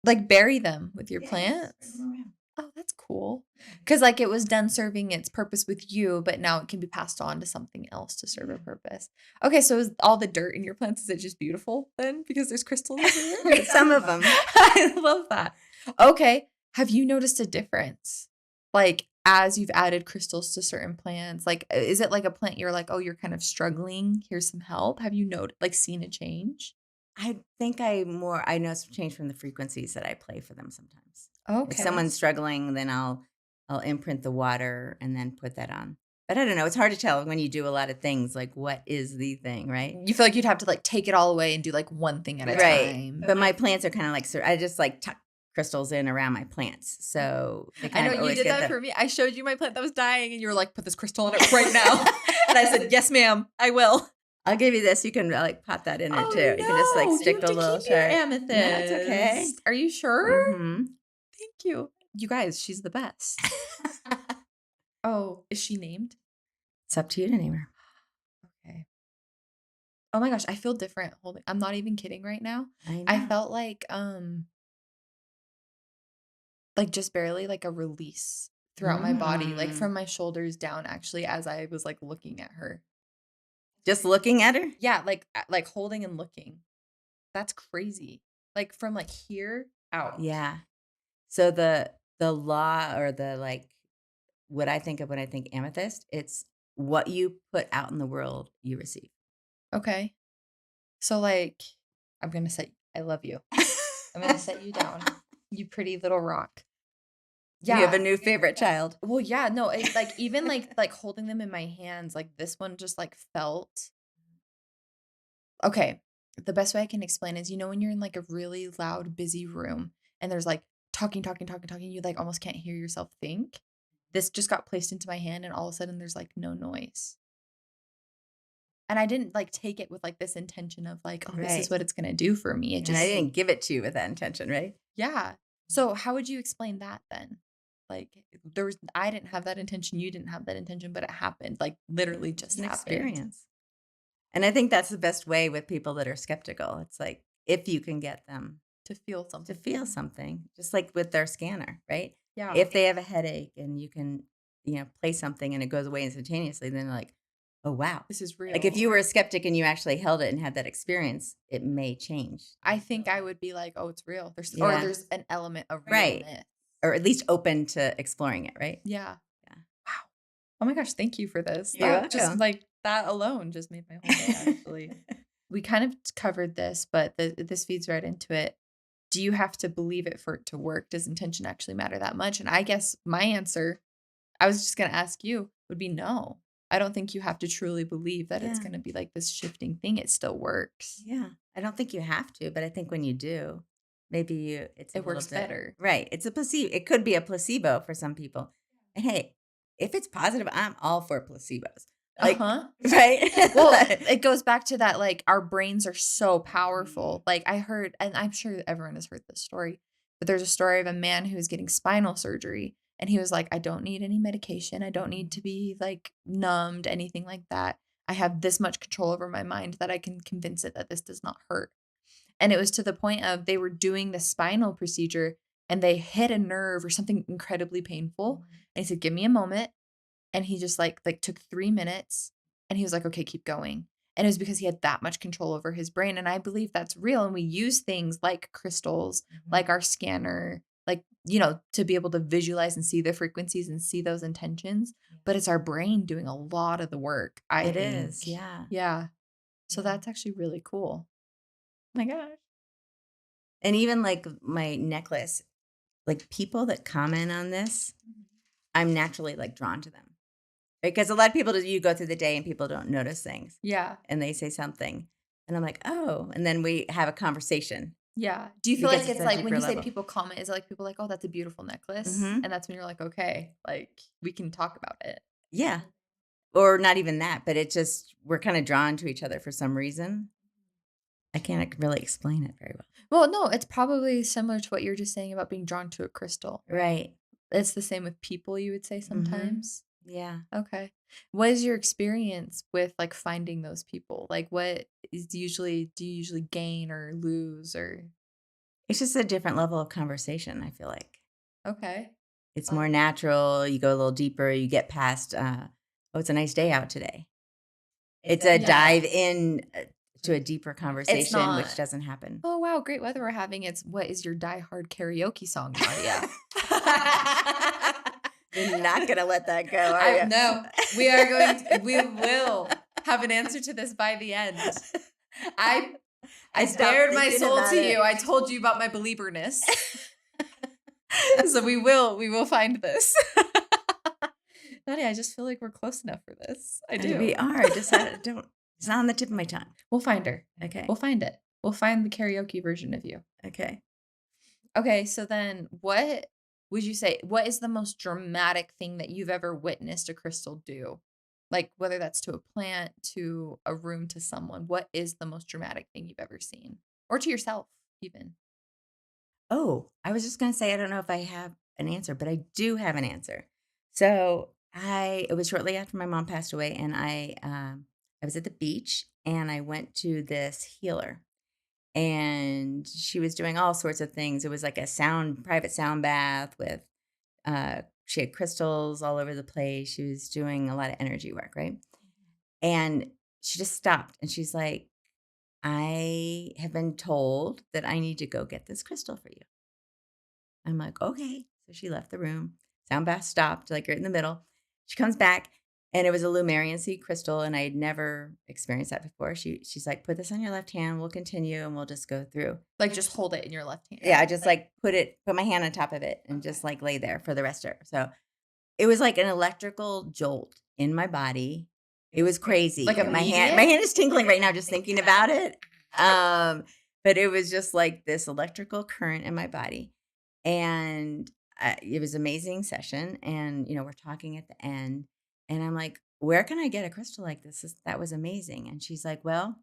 Like bury them with your Yes, plants. spread them around. Oh, that's cool. Because like it was done serving its purpose with you, but now it can be passed on to something else to serve a purpose. Okay, so is all the dirt in your plants, is it just beautiful then? Because there's crystals everywhere? Some of them. I love that. Okay. Have you noticed a difference? Like as you've added crystals to certain plants, like is it like a plant you're like, oh, you're kind of struggling? Here's some help. Have you seen a change? I think I know some change from the frequencies that I play for them sometimes. Okay. If someone's struggling, then I'll imprint the water and then put that on. But I don't know. It's hard to tell when you do a lot of things. Like, what is the thing, right? You feel like you'd have to like take it all away and do like one thing at a Right. time. But my plants are kind of like, I just like tuck crystals in around my plants. So they I kind know of you always did get that for me. I showed you my plant that was dying and you were like, put this crystal on it right now. And I said, yes, ma'am, I will. I'll give you this. You can like pop that in there Oh, too. You can just like no, stick you the have to little keep your chart. amethyst. That's okay. Are you sure? Mhm. Thank you. You guys, she's the best. Oh, is she named? It's up to you to name her. Okay. Oh my gosh, I feel different holding. I'm not even kidding right now. I know. felt like just barely like a release throughout my body, like Mm. from my shoulders down actually as I was like looking at her. Just looking at her. Yeah, like holding and looking. That's crazy. like from like here out. Yeah. So the law or the like what I think of when I think amethyst, it's what you put out in the world, you receive. Okay. So like I love you. I'm gonna set you down. You pretty little rock. You have a Yeah. new favorite child. Well, yeah, no, it like even like holding them in my hands, like this one just like felt okay. The best way I can explain is when you're in like a really loud, busy room and there's like talking, you like almost can't hear yourself think. This just got placed into my hand and all of a sudden there's like no noise. And I didn't like take it with like this intention of like, oh, this is Right. what it's gonna do for me. It And I just didn't give it to you with that intention, right? yeah. So how would you explain that then? Like I didn't have that intention, you didn't have that intention, but it happened. Like literally It's just an happened. experience. And I think that's the best way with people that are skeptical. It's like if you can get them To feel to something. feel something, just like with their scanner, right? Yeah. If they have a headache and you can, play something and it goes away instantaneously, then they're like, oh, wow. This is real. Like if you were a skeptic and you actually held it and had that experience, it may change. I think I would be like, oh, it's real. Or Yeah. there's an element of Right. realness. Or at least open to exploring it, right? Yeah. Yeah. Wow. Oh my gosh, thank you for this. You're That just welcome. like that alone just made my whole day actually. We kind of covered this, but this feeds right into it. Do you have to believe it for it to work? Does intention actually matter that much? And I guess my answer, I was just going to ask you, would be no. I don't think you have to truly believe that it's Yeah. going to be like this shifting thing. It still works. Yeah. I don't think you have to, but I think when you do, maybe it's a It little works bit better. right. It's a placebo. It could be a placebo for some people. And hey, if it's positive, I'm all for placebos. Like, right? Well, it goes back to that, like, our brains are so powerful. Like, I heard, and I'm sure everyone has heard this story, but there's a story of a man who was getting spinal surgery. And he was like, I don't need any medication. I don't need to be like numbed, anything like that. I have this much control over my mind that I can convince it that this does not hurt. And it was to the point of they were doing the spinal procedure and they hit a nerve or something incredibly painful. And he said, give me a moment. And he just like took 3 minutes and he was like, okay, keep going. And it was because he had that much control over his brain. And I believe that's real. And we use things like crystals, like our scanner, like, to be able to visualize and see the frequencies and see those intentions. But it's our brain doing a lot of the work. It think. is, yeah. Yeah. So that's actually really cool. Oh my gosh. And even like my necklace, like people that comment on this, I'm naturally like drawn to them. Because a lot of people, you go through the day and people don't notice things. Yeah. And they say something. And I'm like, oh. And then we have a conversation. Yeah. Do you feel Because like it's it's a like when deeper you say level. people comment, is it like people like, oh, that's a beautiful necklace? Mhm. And that's when you're like, okay, like we can talk about it. Yeah. Or not even that, but it just, we're kind of drawn to each other for some reason. I can't really explain it very well. Well, no, it's probably similar to what you're just saying about being drawn to a crystal. Right. It's the same with people, you would say Mm-hmm. sometimes. Yeah. Okay. What is your experience with like finding those people? Like what do you usually gain or lose or It's just a different level of conversation, I feel like. okay. It's more natural. You go a little deeper. You get past, oh, it's a nice day out today. It's a dive in to a deeper conversation, which not. doesn't happen. Oh wow, great weather we're having. It's what is your diehard karaoke song, Nadia? You're not going to let that go, are you? No, we will have an answer to this by the end. I stopped bared my thinking soul about to it. you. I told you about my believerness. So we will find this. Nadia, I just feel like we're close enough for this. I do. We are. Just don't. It's not on the tip of my tongue. We'll find her. Okay. We'll find it. We'll find the karaoke version of you. Okay. Okay, so then what would you say, what is the most dramatic thing that you've ever witnessed a crystal do? Like whether that's to a plant, to a room, to someone. What is the most dramatic thing you've ever seen? Or to yourself, even. Oh, I was just going to say, I don't know if I have an answer, but I do have an answer. So it was shortly after my mom passed away, and I was at the beach, and I went to this healer, and she was doing all sorts of things. It was like a private sound bath with, she had crystals all over the place. She was doing a lot of energy work, right? And she just stopped, and she's like, I have been told that I need to go get this crystal for you. I'm like, okay. So she left the room. Sound bath stopped, like right in the middle. She comes back, and it was a Lemurian seed crystal, and I had never experienced that before. She's like, put this on your left hand. We'll continue, and we'll just go through. Like, just hold it in your left hand. Yeah, I just like put my hand on top of it and just like lay there for the rest of it. So it was like an electrical jolt in my body. It was crazy. Like my hand is tingling right now just thinking about it. But it was just like this electrical current in my body. And it was an amazing session. And, we're talking at the end. And I'm like, where can I get a crystal like this? That was amazing. And she's like, well,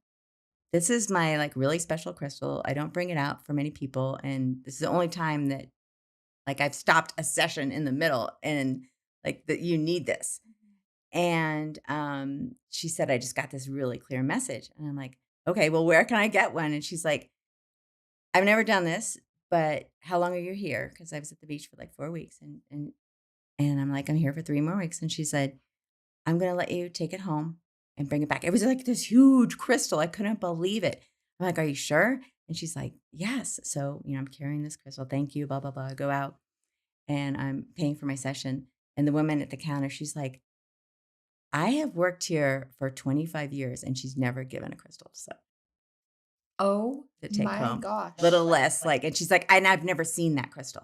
this is my like really special crystal. I don't bring it out for many people. And this is the only time that like I've stopped a session in the middle and like that you need this. And she said, I just got this really clear message. And I'm like, okay, well, where can I get one? And she's like, I've never done this, but how long are you here? Because I was at the beach for like 4 weeks. And I'm like, I'm here for 3 more weeks. And she said, I'm going to let you take it home and bring it back. It was like this huge crystal. I couldn't believe it. I'm like, are you sure? And she's like, yes. So, I'm carrying this crystal. Thank you, blah, blah, blah. I go out and I'm paying for my session. And the woman at the counter, she's like, I have worked here for 25 years and she's never given a crystal. So, oh to take my home. gosh. Little less like, and she's like, and I've never seen that crystal.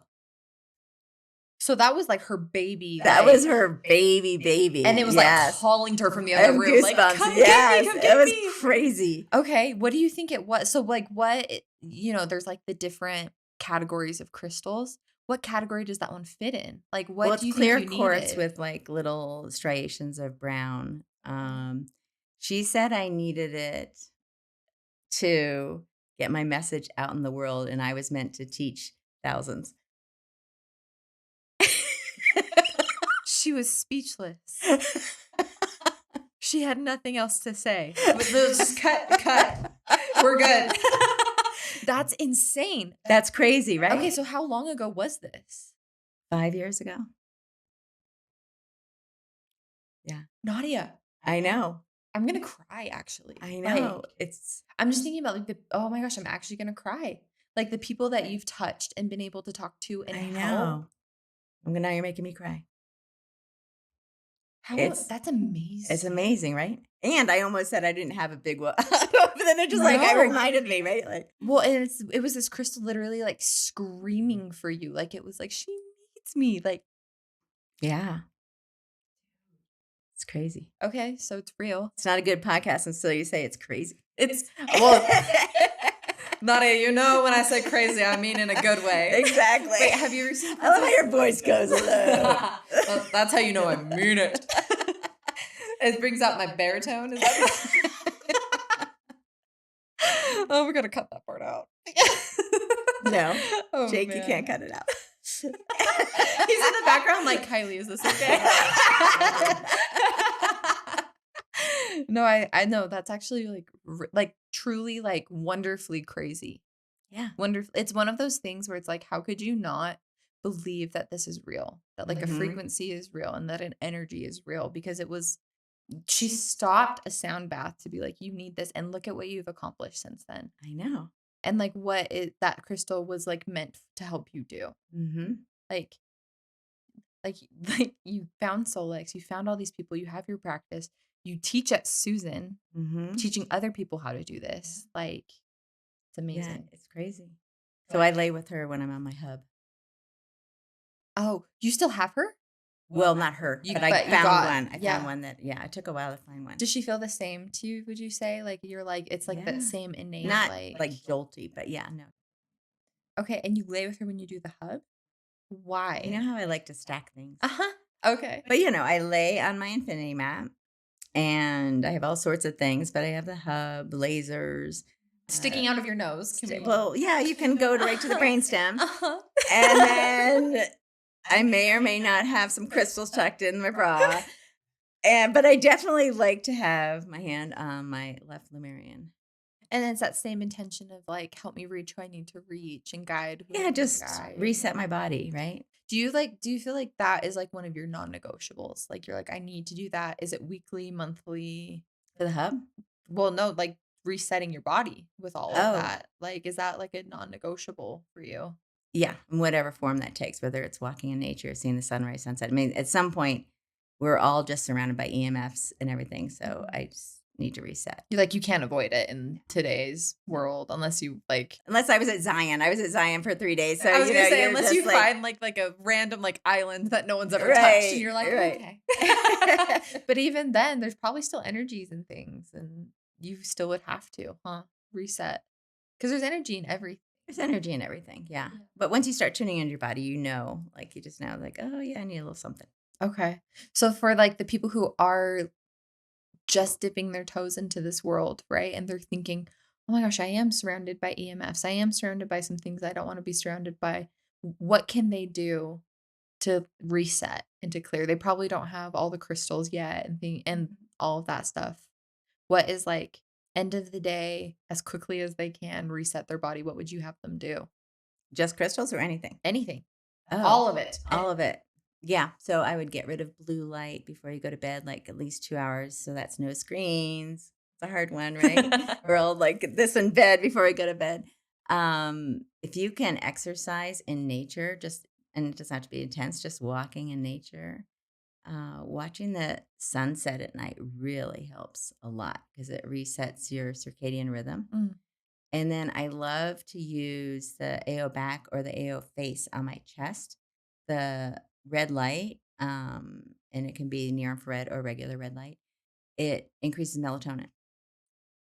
So that was like her baby. That was her baby. And it was like calling to her from the other room. Goosebumps. Like, come yes, get me, come get me. It was crazy. Okay. What do you think it was? So like what, there's like the different categories of crystals. What category does that one fit in? Like what do you think you needed? Clear quartz with like little striations of brown. She said I needed it to get my message out in the world, and I was meant to teach thousands. She was speechless. She had nothing else to say. Just cut. We're good. That's insane. That's crazy, right? Okay, so how long ago was this? 5 years ago. Yeah. Nadia. I know. I'm going to cry, actually. I know. Like, I'm just thinking about like oh my gosh, I'm actually going to cry. Like the people that you've touched and been able to talk to and help. Now you're making me cry. That's amazing. It's amazing, right? And I almost said I didn't have a big one. But then it just like, it reminded me, right? Like, well, and it was this crystal literally like screaming for you. Like it was like, she needs me. Like, yeah. It's crazy. Okay. So it's real. It's not a good podcast until you say it's crazy. Well, Nadia, when I say crazy, I mean in a good way. Exactly. Wait, have you ever seen? I love how your voice goes. That's how you know I mean it. It brings out my baritone. Is that oh, we're gonna cut that part out. No, Jake, man. You can't cut it out. He's in the background like, Kylie, is this okay? No, I know that's actually like truly like wonderfully crazy. Yeah. Wonderful. It's one of those things where it's like, how could you not believe that this is real? That like a frequency is real and that an energy is real? Because she stopped a sound bath to be like, you need this. And look at what you've accomplished since then. I know. And like that crystal was like meant to help you do. Mm-hmm. Like you found Solex, you found all these people, you have your practice, you teach at Susan, teaching other people how to do this. Like, it's amazing. Yeah, it's crazy. So I lay with her when I'm on my hub. Oh, you still have her? Well, not her, but I found one. I found one that, it took a while to find one. Does she feel the same to you, would you say? Like, you're like, it's like that same innate. Not like jolty, but no. Okay, and you lay with her when you do the hub? Why? You know how I like to stack things? Uh-huh. Okay. But, I lay on my infinity mat, and I have all sorts of things, but I have the hub, lasers. Sticking out of your nose. Well, yeah, you can go right to the brainstem. And then I may or may not have some crystals tucked in my bra. But I definitely like to have my hand on my left Lemurian. And it's that same intention of like, help me reach who I need to reach and guide. Just reset my body, right? Do you feel like that is like one of your non-negotiables? Like you're like, I need to do that. Is it weekly, monthly? For the hub? Well, no, like resetting your body with all of Oh, that? Like, is that like a non-negotiable for you? yeah, in whatever form that takes, whether it's walking in nature, seeing the sunrise, sunset. I mean, at some point, we're all just surrounded by EMFs and everything, so Mhm. I just need to reset. You're like, you can't avoid it in today's world unless you like Unless I was at Zion. I was at Zion for 3 days, so, I was gonna say, you're unless you just like find like a random like island that no one's ever touched, and right, you're like, right. okay. But even then, there's probably still energies and things, and you still would have to, huh? Reset. Because there's energy in everything. There's energy in everything, yeah. Yeah. But once you start tuning into your body, like, you just know, like, "Oh, yeah, I need a little something." Okay. So for like the people who are just dipping their toes into this world, right? And they're thinking, oh my gosh, I am surrounded by EMFs. I am surrounded by some things I don't want to be surrounded by. What can they do to reset and to clear? They probably don't have all the crystals yet and Mhm. all of that stuff. What is like end of the day as quickly as they can reset their body? What would you have them do? Just crystals or anything? Anything. Oh, All of it. all of it. Yeah, so I would get rid of blue light before you go to bed, like, at least 2 hours, so that's no screens. It's a hard one, right? We're all like this in bed before we go to bed. If you can exercise in nature, just and it doesn't have to be intense, just walking in nature, watching the sunset at night really helps a lot because it resets your circadian rhythm. Mm. And then I love to use the AO back or the AO face on my chest. The red light, and it can be near infrared or regular red light. It increases melatonin.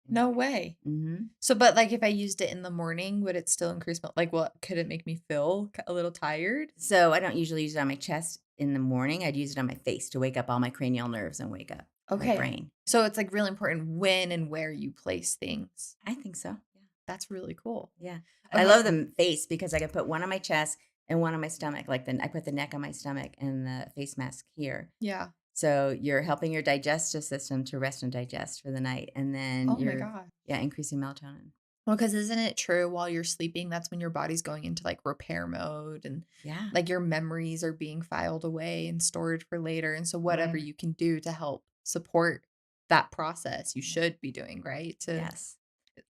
No way. Hmm. So, but like if I used it in the morning, would it still increase like what could it make me feel a little tired? So I don't usually use it on my chest in the morning. I'd use it on my face to wake up all my cranial nerves and wake up my Okay. brain. So it's like really important when and where you place things. I think so. That's really cool. Yeah. I Okay. love the face because I can put one on my chest and one on my stomach. Like then I put the neck on my stomach and the face mask here. Yeah. So you're helping your digestive system to rest and digest for the night. And then Oh my you're, God. yeah, increasing melatonin. Well, because isn't it true while you're sleeping, that's when your body's going into like repair mode and Yeah. like your memories are being filed away and stored for later. And so whatever Right. you can do to help support that process, you should be doing, right? To Yes.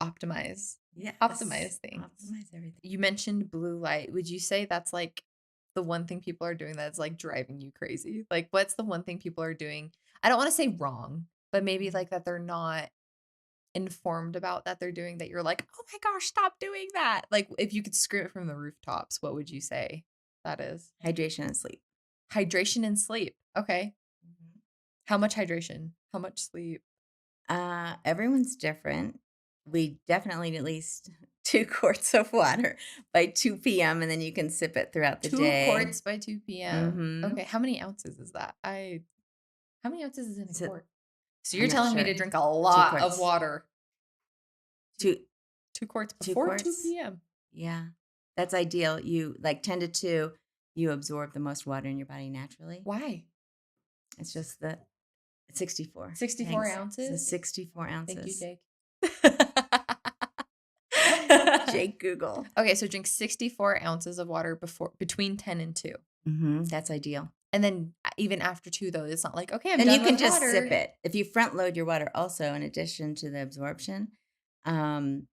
optimize Yes. optimize things. Optimize everything. You mentioned blue light. Would you say that's like the one thing people are doing that's like driving you crazy? Like what's the one thing people are doing? I don't want to say wrong, but maybe like that they're not informed about that they're doing that you're like, "Oh my gosh, stop doing that." Like if you could scream it from the rooftops, what would you say that is? Hydration and sleep. Hydration and sleep. Okay. Mhm. How much hydration? How much sleep? Everyone's different. We definitely need at least 2 quarts of water by 2 p.m. and then you can sip it throughout the 2 day. quarts by 2 p.m. Mm-hmm. Okay, how many ounces is that? How many ounces is in a So quart? So I'm you're not telling me sure. to drink a 2 lot of quarts. water. Two 2 quarts two before 2 quarts. p.m. Yeah. That's ideal. You like 10 to 2, you absorb the most water in your body naturally. Why? It's just the 64. 64 Thanks. So ounces? 64 Thank you, ounces. Jake. Jake Google. Okay, so drink 64 ounces of water between 10 and 2. That's ideal. And then even after 2, though, it's not like, okay, I'm And done you can with just water. sip it. If you front load your water also, in addition to the absorption, um,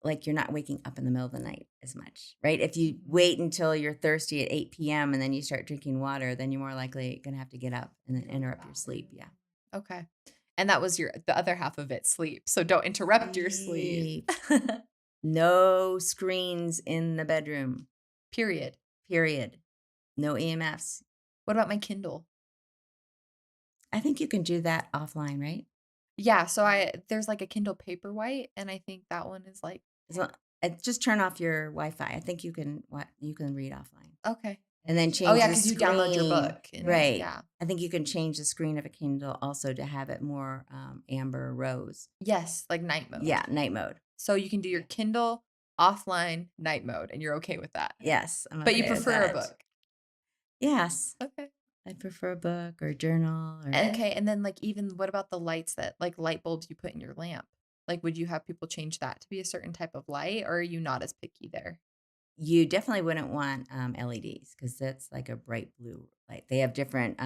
like you're not waking up in the middle of the night as much, right? If you wait until you're thirsty at 8 p.m. and then you start drinking water, then you're more likely going to have to get up and then interrupt your sleep. Yeah. Okay. And that was the other half of it, sleep. So don't interrupt your sleep. No screens in the bedroom, Period. period. No EMFs. What about my Kindle? I think you can do that offline, right? Yeah, so there's like a Kindle Paperwhite, and I think that one is like So, just turn off your Wi-Fi. I think you can read offline. okay. And then Oh change yeah, the because you download your screen. book. And, Right. yeah. I think you can change the screen of a Kindle also to have it more amber rose. Yes, like night mode. Yeah, night mode. So you can do your Kindle offline night mode, and you're okay with that. Yes. I'm But you okay with prefer a that. book. Yes. Okay. I'd prefer a book or a journal. Or Okay, and then like even what about the lights that like light bulbs you put in your lamp? Like would you have people change that to be a certain type of light, or are you not as picky there? You definitely wouldn't want LEDs because that's like a bright blue light. They have different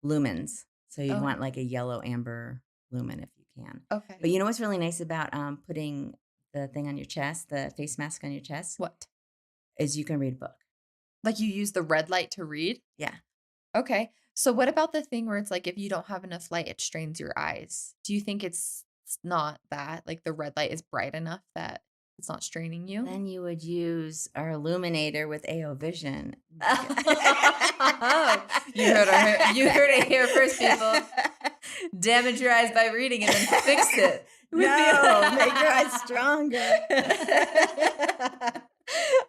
lumens. So you'd Oh. want like a yellow amber lumen if you can. Okay. But you know what's really nice about putting the thing on your chest, the face mask on your chest, What? is you can read a book. Like you use the red light to read? Yeah. Okay. So what about the thing where it's like if you don't have enough light, it strains your eyes? Do you think it's not that? Like the red light is bright enough that it's not straining you? Then you would use our illuminator with AO Vision. You heard it here first, people. Damage your eyes by reading and then fix it. No, make your eyes stronger.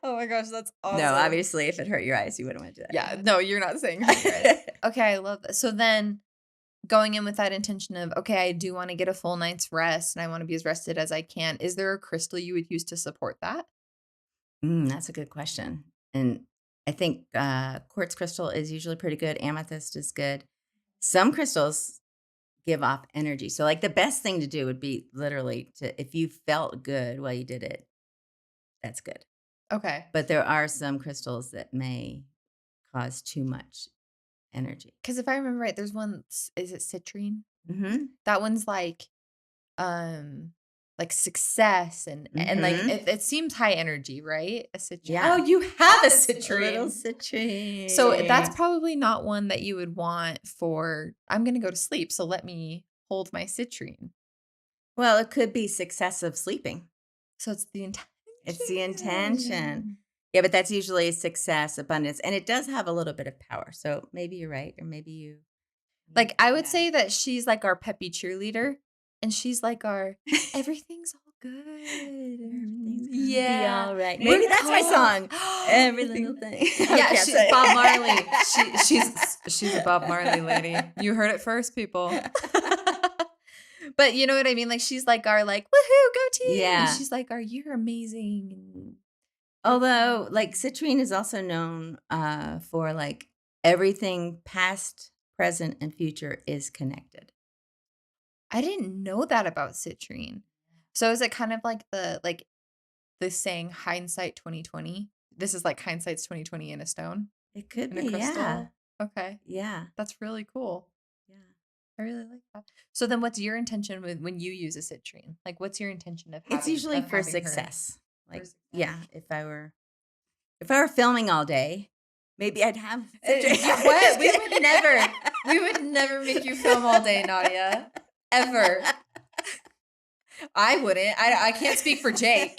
Oh my gosh, that's awesome. No, obviously, if it hurt your eyes, you wouldn't want to do that. Yeah, no, you're not saying hurt your eyes. Okay, I love that. So then going in with that intention of, okay, I do want to get a full night's rest and I want to be as rested as I can. Is there a crystal you would use to support that? That's a good question. And I think quartz crystal is usually pretty good. Amethyst is good. Some crystals give off energy. So like the best thing to do would be literally if you felt good while you did it, that's good. Okay. But there are some crystals that may cause too much energy. Because if I remember right, there's one, is it Citrine? Mm-hmm. That one's like success and like it seems high energy, right? A citrine. Yeah. Oh, you have a Little citrine. citrine. So that's probably not one that you would want for, I'm going to go to sleep, so let me hold my citrine. Well, it could be successive sleeping. So it's the intention. It's the intention. Yeah, but that's usually success, abundance, and it does have a little bit of power. So maybe you're right, or maybe you. Like I would say that she's like our peppy cheerleader, and she's like our everything's all good. Everything's gonna Yeah. be all right. Maybe that's my song. Every little thing. Yeah, Okay, she's Bob Marley. She's a Bob Marley lady. You heard it first, people. But you know what I mean? Like she's like our like woohoo, go team. Yeah. And she's like our you're amazing. Although, like citrine is also known for like everything past, present, and future is connected. I didn't know that about citrine. So is it kind of like the saying hindsight 2020? This is like hindsight's 2020 in a stone? It could In a be, crystal? yeah. Okay. Yeah. That's really cool. Yeah. I really like that. So then what's your intention when you use a citrine? Like what's your intention of It's usually of for having her? success. Like, For success. yeah, if I were filming all day, maybe I'd have What? We would never make you film all day, Nadia. Ever. I wouldn't. I can't speak for Jake.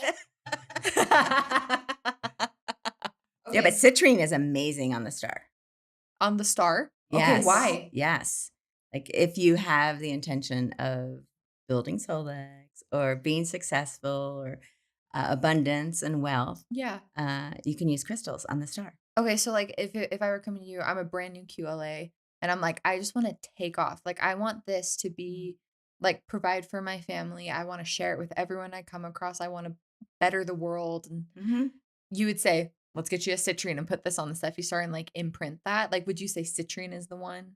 Yeah, but citrine is amazing on the star. On the star? Yes. Okay, why? Yes. Like if you have the intention of building soul legs or being successful or abundance and wealth, Yeah. you can use crystals on the star. Okay, so like if I were coming to you, I'm a brand new QLA and I'm like, I just want to take off. Like I want this to be like provide for my family. I want to share it with everyone I come across. I want to better the world. And you would say, let's get you a citrine and put this on the Sepi Star and like imprint that. Like, would you say citrine is the one?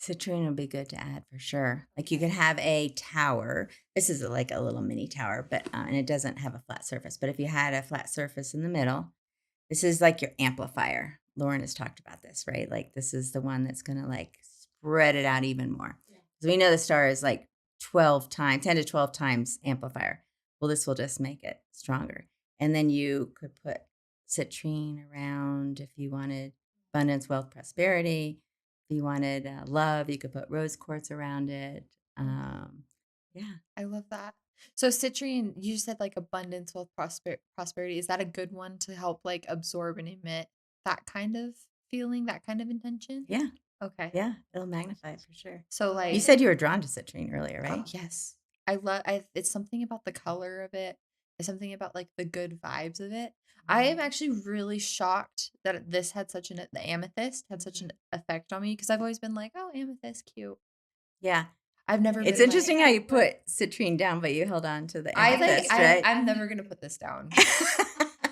Citrine would be good to add for sure. Like you could have a tower. This is like a little mini tower, but and it doesn't have a flat surface. But if you had a flat surface in the middle, this is like your amplifier. Lauren has talked about this, right? Like this is the one that's going to like spread it out even more. So we know the star is like 10 to 12 times amplifier. Well, this will just make it stronger. And then you could put citrine around if you wanted abundance, wealth, prosperity. If you wanted love, you could put rose quartz around it. Yeah. I love that. So citrine, you said like abundance, wealth, prosperity. Is that a good one to help like absorb and emit that kind of feeling, that kind of intention? Yeah. Okay. Yeah. It'll magnify it for sure. So like You said you were drawn to citrine earlier, right? oh, yes. I love it's something about the color of it. It's something about like the good vibes of it. I am actually really shocked that this had the amethyst had such an effect on me because I've always been like, oh, amethyst, cute. Yeah. I've never. It's been interesting like, how you put citrine down, but you held on to the amethyst, right? I'm never gonna put this down.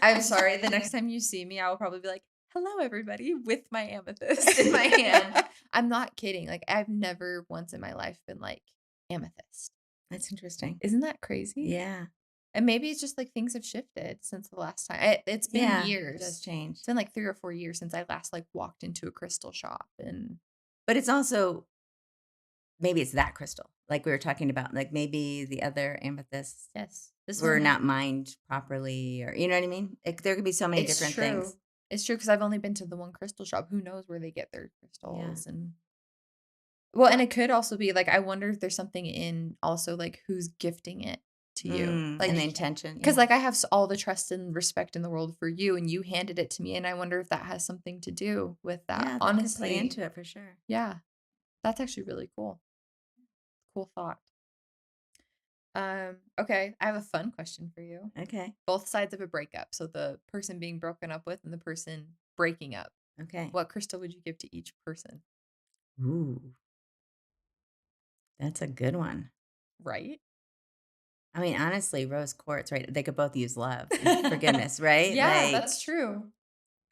I'm sorry. The next time you see me, I will probably be like, hello, everybody, with my amethyst in my hand. I'm not kidding. Like, I've never once in my life been like, amethyst. That's interesting. Isn't that crazy? Yeah. And maybe it's just like things have shifted since the last time. It's been years. It does change. It's been like 3 or 4 years since I last like walked into a crystal shop. But it's also maybe it's that crystal, like we were talking about, like maybe the other amethysts Yes. This were one, not mined properly, or you know what I mean? There could be so many it's different true. things. It's true because I've only been to the one crystal shop. Who knows where they get their Yeah. crystals and well, and it could also be like I wonder if there's something in also like who's gifting it to you. Like And the intention. because Yeah. like I have all the trust and respect in the world for you and you handed it to me and I wonder if that has something to do with that. Yeah, that could Honestly. play into it for sure. Yeah. That's actually really cool. Cool thought. Okay, I have a fun question for you. Okay. Both sides of a breakup. So the person being broken up with and the person breaking up. Okay. What crystal would you give to each person? Ooh, that's a good one. Right? I mean, honestly, rose quartz, right? They could both use love and forgiveness, right? Yeah, Like, that's true.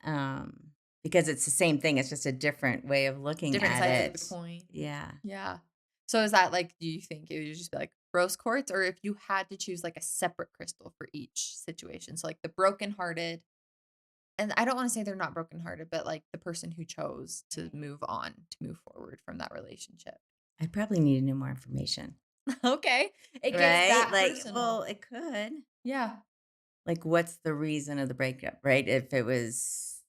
um, because it's the same thing. It's just a different way of looking Different at sides it. of the coin. Yeah. Yeah. So is that like, do you think it would just be like rose quartz, or if you had to choose like a separate crystal for each situation? So like the brokenhearted, and I don't want to say they're not brokenhearted, but like the person who chose to move on, to move forward from that relationship. I probably need to know more information, Okay. It gets right? that Like, personal. well, it could. Yeah. Like, what's the reason of the breakup, right? If it was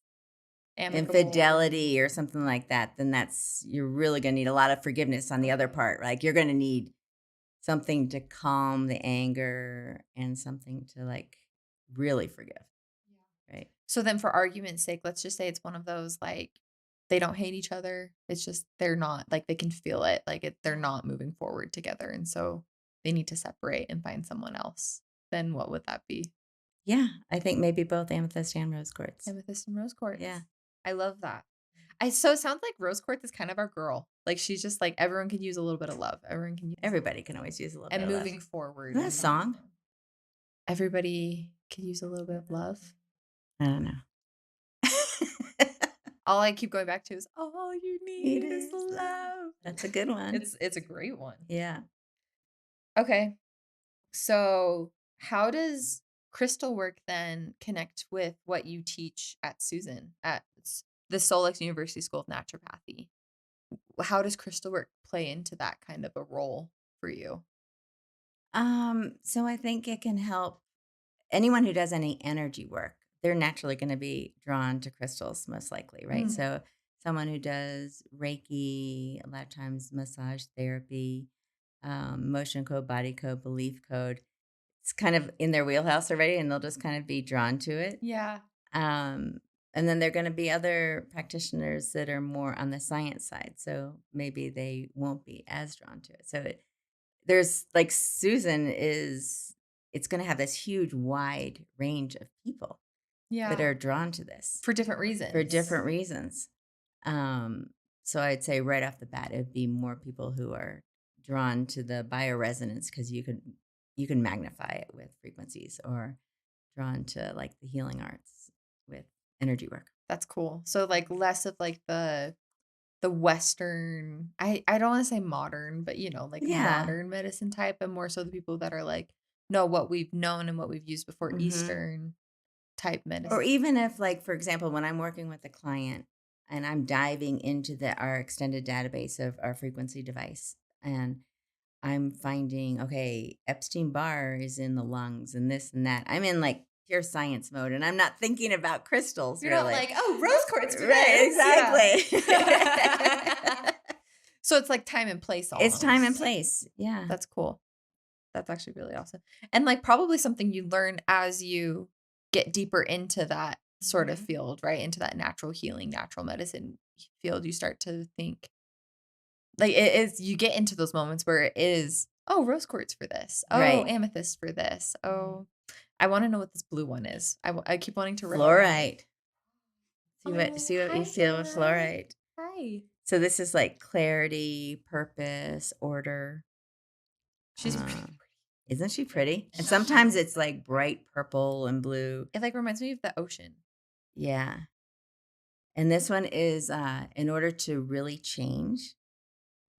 Amicable. infidelity or something like that, then you're really going to need a lot of forgiveness on the other part. Like, you're going to need something to calm the anger and something to like really forgive, right? So then for argument's sake, let's just say it's one of those like they don't hate each other. It's just they're not like they can feel it. Like they're not moving forward together. And so they need to separate and find someone else. Then what would that be? Yeah, I think maybe both amethyst and rose quartz. Amethyst and rose quartz. Yeah. I love that. So it sounds like rose quartz is kind of our girl. Like she's just like everyone can use a little bit of love. Everybody can always use a little and bit of moving love. forward. Isn't that a song? Everybody could use a little bit of love. I don't know. All I keep going back to is all you need is love. love. That's a good one. It's a great one. Yeah. Okay. So how does crystal work then connect with what you teach at Susan at the Solex University School of Naturopathy? How does crystal work play into that kind of a role for you? So I think it can help anyone who does any energy work. They're naturally going to be drawn to crystals, most likely, right? Mm. So someone who does Reiki, a lot of times massage therapy, motion code, body code, belief code, it's kind of in their wheelhouse already, and they'll just kind of be drawn to it. Yeah. And then there are going to be other practitioners that are more on the science side, so maybe they won't be as drawn to it. So there's like Susan it's going to have this huge wide range of people that are drawn to this For different reasons. for different reasons. So I'd say right off the bat, it'd be more people who are drawn to the bioresonance because you can magnify it with frequencies, or drawn to like the healing arts with energy work. That's cool. So like less of like the Western, I don't want to say modern, but like Yeah. modern medicine type, and more so the people that are like, no, what we've known and what we've used before, Mhm. Eastern type medicine. Or even if, like, for example, when I'm working with a client and I'm diving into our extended database of our frequency device, and I'm finding, okay, Epstein-Barr is in the lungs and this and that. I'm in like pure science mode, and I'm not thinking about crystals. You're really. not like, oh, rose quartz for Right, this. exactly. Yeah. So it's like time and place almost. It's time and place. Yeah. That's cool. That's actually really awesome. And like probably something you learn as you get deeper into that sort of Mhm. field, right? Into that natural healing, natural medicine field. You start to think like it is, you get into those moments where it is, oh, rose quartz for this. Oh, Right. amethyst for this. Oh, I want to know what this blue one is. I keep wanting to Fluorite. Oh, See what hi, you feel with fluorite. Hi. So this is like clarity, purpose, order. She's Uh, really pretty. Isn't she pretty? And sometimes it's like bright purple and blue. It like reminds me of the ocean. Yeah. And this one is in order to really change,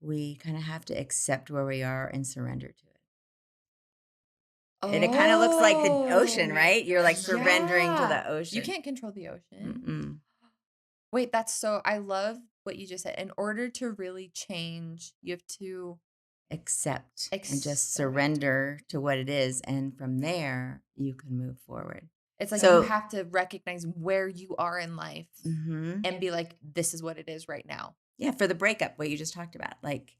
we kind of have to accept where we are and surrender to it. And it kind of looks like the ocean, right? You're like surrendering to the Yeah. ocean. You can't control the ocean. Mm-mm. Wait, that's so, I love what you just said. In order to really change, you have to accept and just Accept. surrender to what it is. And from there, you can move forward. It's like So- you have to recognize where you are in life Mhm. and be like, this is what it is right now. Yeah, for the breakup, what you just talked about. Like,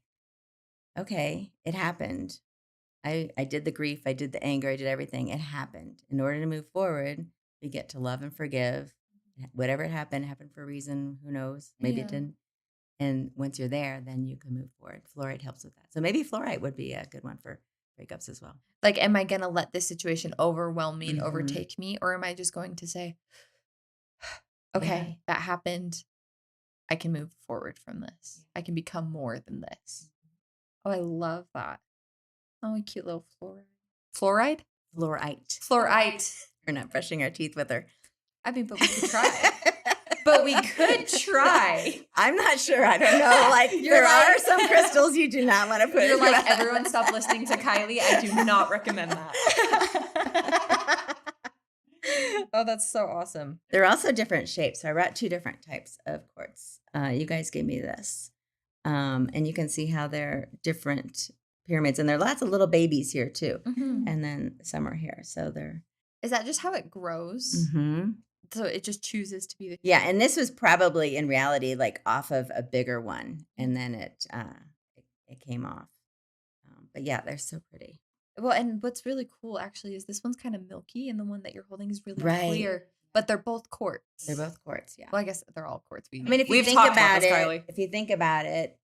okay, it happened. I did the grief, I did the anger, I did everything. It happened. In order to move forward, we get to love and forgive. Whatever happened for a reason. Who knows? Maybe it Yeah. didn't. And once you're there, then you can move forward. Fluorite helps with that. So maybe fluorite would be a good one for breakups as well. Like, am I going to let this situation overwhelm me and Mhm. overtake me? Or am I just going to say, okay, that happened. I can move forward from this. I can become more than this. Oh, I love that. Oh, a cute little fluoride. Fluoride? Fluorite. Fluorite. We're not brushing our teeth with her. I mean, but we could try. But we could try. I'm not sure. I don't know. Like, there are some crystals you do not want to put in You're your like, mouth. everyone stop listening to Kylie. I do not recommend that. Oh, that's so awesome. They're also different shapes. So I brought 2 different types of quartz. You guys gave me this. And you can see how they're different pyramids. And there are lots of little babies here too. Mhm. And then some are here. So they're... Is that just how it grows? Mhm. So it just chooses to be the Yeah. And this was probably in reality like off of a bigger one. And then it came off. But yeah, they're so pretty. Well, and what's really cool actually is this one's kind of milky and the one that you're holding is really Right. clear. But they're both quartz. They're both quartz. Yeah. Well, I guess they're all quartz. I mean, if you We've think talked about this, it, Kylie. if you think about it,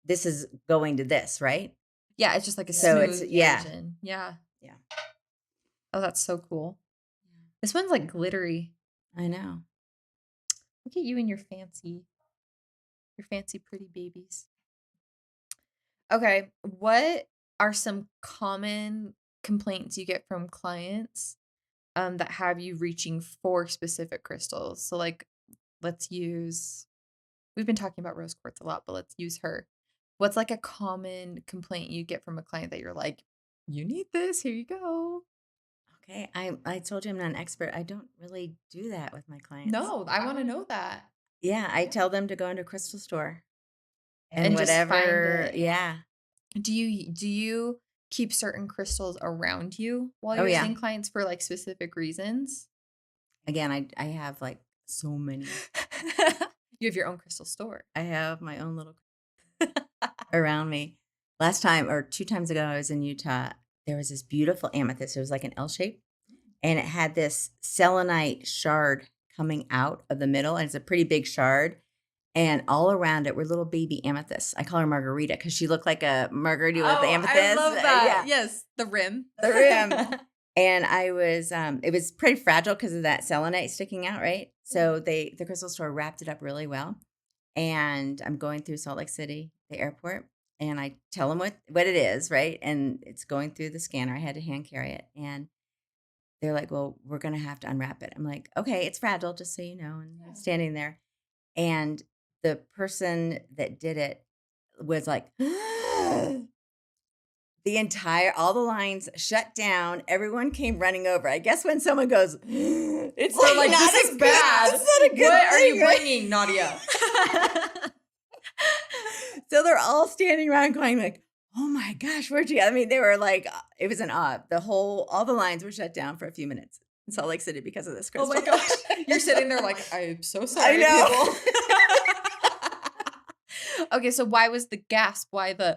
this is going to this, right? Yeah, it's just like a So smooth it's- yeah. version. Yeah. Yeah. Oh, that's so cool. This one's like glittery. I know. Look at you and your fancy pretty babies. Okay, what are some common complaints you get from clients that have you reaching for specific crystals? So like, we've been talking about rose quartz a lot, but let's use her. What's like a common complaint you get from a client that you're like, you need this, here you go. Okay. I told you I'm not an expert. I don't really do that with my clients. No, I want to know that. Yeah. I tell them to go into a crystal store And just find whatever. it. Yeah. Do you keep certain crystals around you while Oh, you're yeah. seeing clients for like specific reasons? Again, I have like so many. You have your own crystal store. I have my own little around me. Last time or 2 times ago, I was in Utah. There was this beautiful amethyst. It was like an L shape. And it had this selenite shard coming out of the middle. And it's a pretty big shard. And all around it were little baby amethysts. I call her Margarita because she looked like a margarita with the amethyst. I love that. Yeah. Yes, the rim. The rim. And I was, it was pretty fragile because of that selenite sticking out, right? So the crystal store wrapped it up really well. And I'm going through Salt Lake City, the airport, and I tell them what it is, right? And it's going through the scanner. I had to hand carry it. And they're like, well, we're going to have to unwrap it. I'm like, okay, it's fragile, just so you know. And I'm standing there. And the person that did it was like, all the lines shut down. Everyone came running over. I guess when someone goes, it's Or like, not this as is good. bad. It's not a good What are thing, you right? bringing, Nadia? So they're all standing around going like, oh my gosh, where'd you? I mean, they were like, it was an odd. All the lines were shut down for a few minutes in Salt Lake City because of this Oh crystal. my gosh. You're sitting there like, I'm so sorry. I know. People. Okay, so why was the gasp? Why the...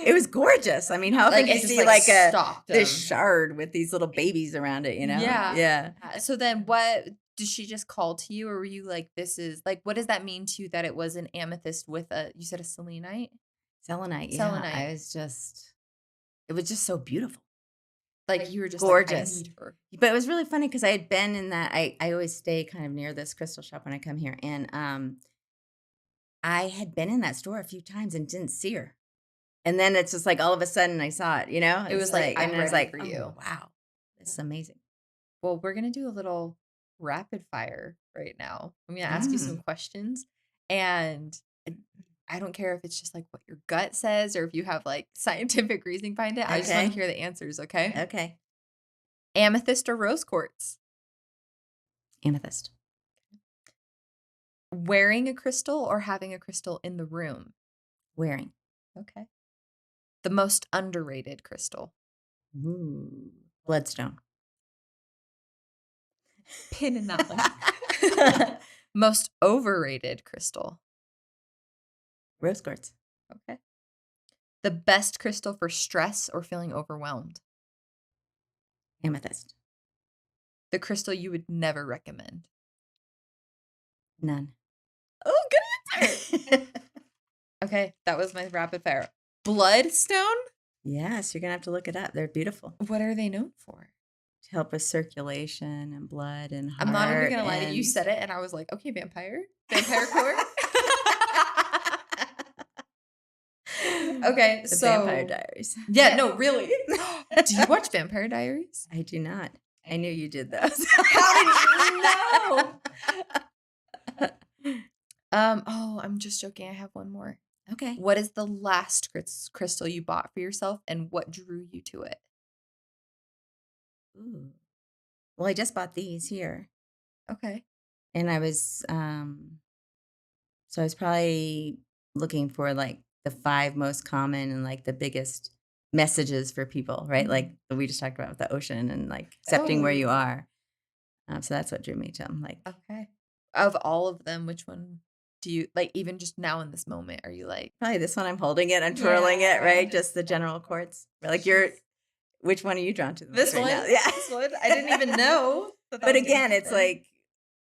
It was gorgeous. I mean, how often Like, do you it just, see like, like stopped this them. shard with these little babies around it, you know? Yeah. Yeah. So then what... Did she just call to you, or were you like, this is... Like, what does that mean to you that it was an amethyst with you said a selenite? Selenite. Yeah. Selenite. It was just so beautiful. Like, you were just gorgeous. like, I need her. But it was really funny because I had been in that. I always stay kind of near this crystal shop when I come here. And I had been in that store a few times and didn't see her. And then it's just like all of a sudden I saw it, you know? It was like, I'm and I was ready like, for you. oh, wow, this is amazing. Well, we're going to do a little rapid fire right now. I'm going to ask you some questions. And I don't care if it's just like what your gut says or if you have like scientific reasoning behind it. I just want Okay. to hear the answers, okay? Okay. Amethyst or rose quartz? Amethyst. Wearing a crystal or having a crystal in the room? Wearing. Okay. The most underrated crystal? Ooh. Bloodstone. Pin in that one. Most overrated crystal? Rose quartz. Okay. The best crystal for stress or feeling overwhelmed? Amethyst. The crystal you would never recommend? None. Oh, good answer. Okay, that was my rapid fire. Bloodstone? Yes, you're going to have to look it up. They're beautiful. What are they known for? To help with circulation and blood and heart. I'm not even going to lie to you. You and- said it and I was like, okay, vampire. Vampire core. Okay, The so Vampire Diaries. Yeah, no, really. Do you watch Vampire Diaries? I do not. I knew you did those. How did you know? Oh, I'm just joking. I have one more. Okay. What is the last crystal you bought for yourself and what drew you to it? Ooh. Well, I just bought these here. Okay. And I was so I was probably looking for like the 5 most common and like the biggest messages for people, right? Like we just talked about with the ocean and like accepting where you are. So that's what drew me to them. Like, Okay. Of all of them, which one do you like? Even just now in this moment, are you like probably this one I'm holding it, I'm twirling it, right? Yeah. Just the general quartz. Like which one are you drawn to? The this most one? right now? Yeah. This one? I didn't even know. But again, it's like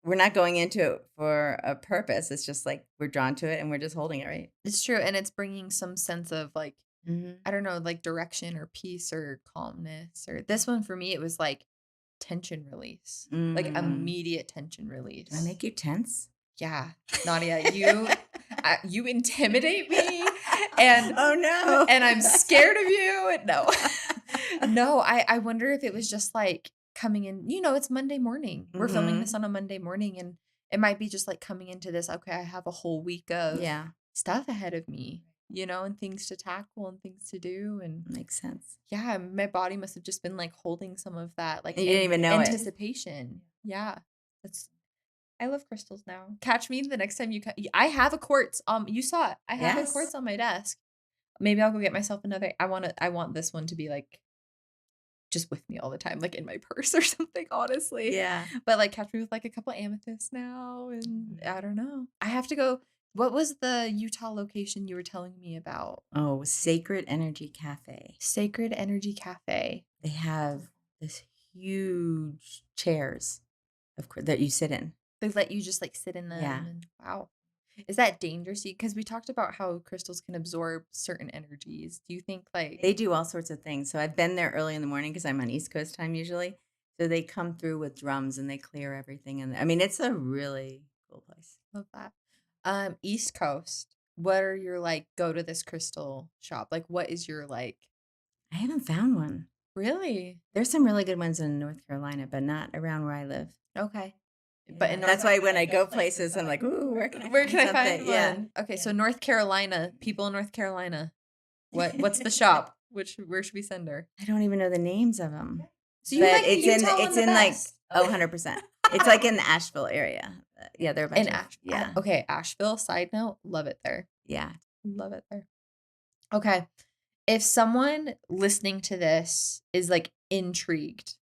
we're not going into it for a purpose. It's just like we're drawn to it and we're just holding it, right? It's true, and it's bringing some sense of like Mm-hmm. I don't know, like direction or peace or calmness. Or this one for me, it was like tension release, like immediate tension release. Do I make you tense? Yeah, Nadia, you intimidate me, and oh no, and I'm scared of you. No, no, I wonder if it was just like coming in. You know, it's Monday morning. We're filming this on a Monday morning, and it might be just like coming into this. Okay, I have a whole week of stuff ahead of me. You know, and things to tackle and things to do, and makes sense. Yeah, my body must have just been like holding some of that, like you didn't even know anticipation. Yeah, I love crystals now. Catch me the next time you come. I have a quartz. You saw it. I have a quartz on my desk. Maybe I'll go get myself another. I want this one to be like just with me all the time, like in my purse or something. Honestly, yeah. But like catch me with like a couple amethysts now, and I don't know. I have to go. What was the Utah location you were telling me about? Oh, Sacred Energy Cafe. Sacred Energy Cafe. They have this huge chairs that you sit in. They let you just like sit in them. Yeah. And, wow. Is that dangerous? Because we talked about how crystals can absorb certain energies. Do you think like they do all sorts of things? So I've been there early in the morning because I'm on East Coast time usually. So they come through with drums and they clear everything. And I mean, it's a really cool place. Love that. East Coast. What are your like go to this crystal shop? Like what is your like I haven't found one. Really? There's some really good ones in North Carolina, but not around where I live. Okay. Yeah. But that's why when I go places, I'm like, ooh, where can I find one? Yeah. Okay, so North Carolina, people in North Carolina. What's the shop? Where should we send her? I don't even know the names of them. So you like it's in like 100%. It's like in the Asheville area. Yeah, they're a bunch of, yeah. Okay, Asheville, side note, love it there. Yeah. Love it there. Okay. If someone listening to this is like intrigued,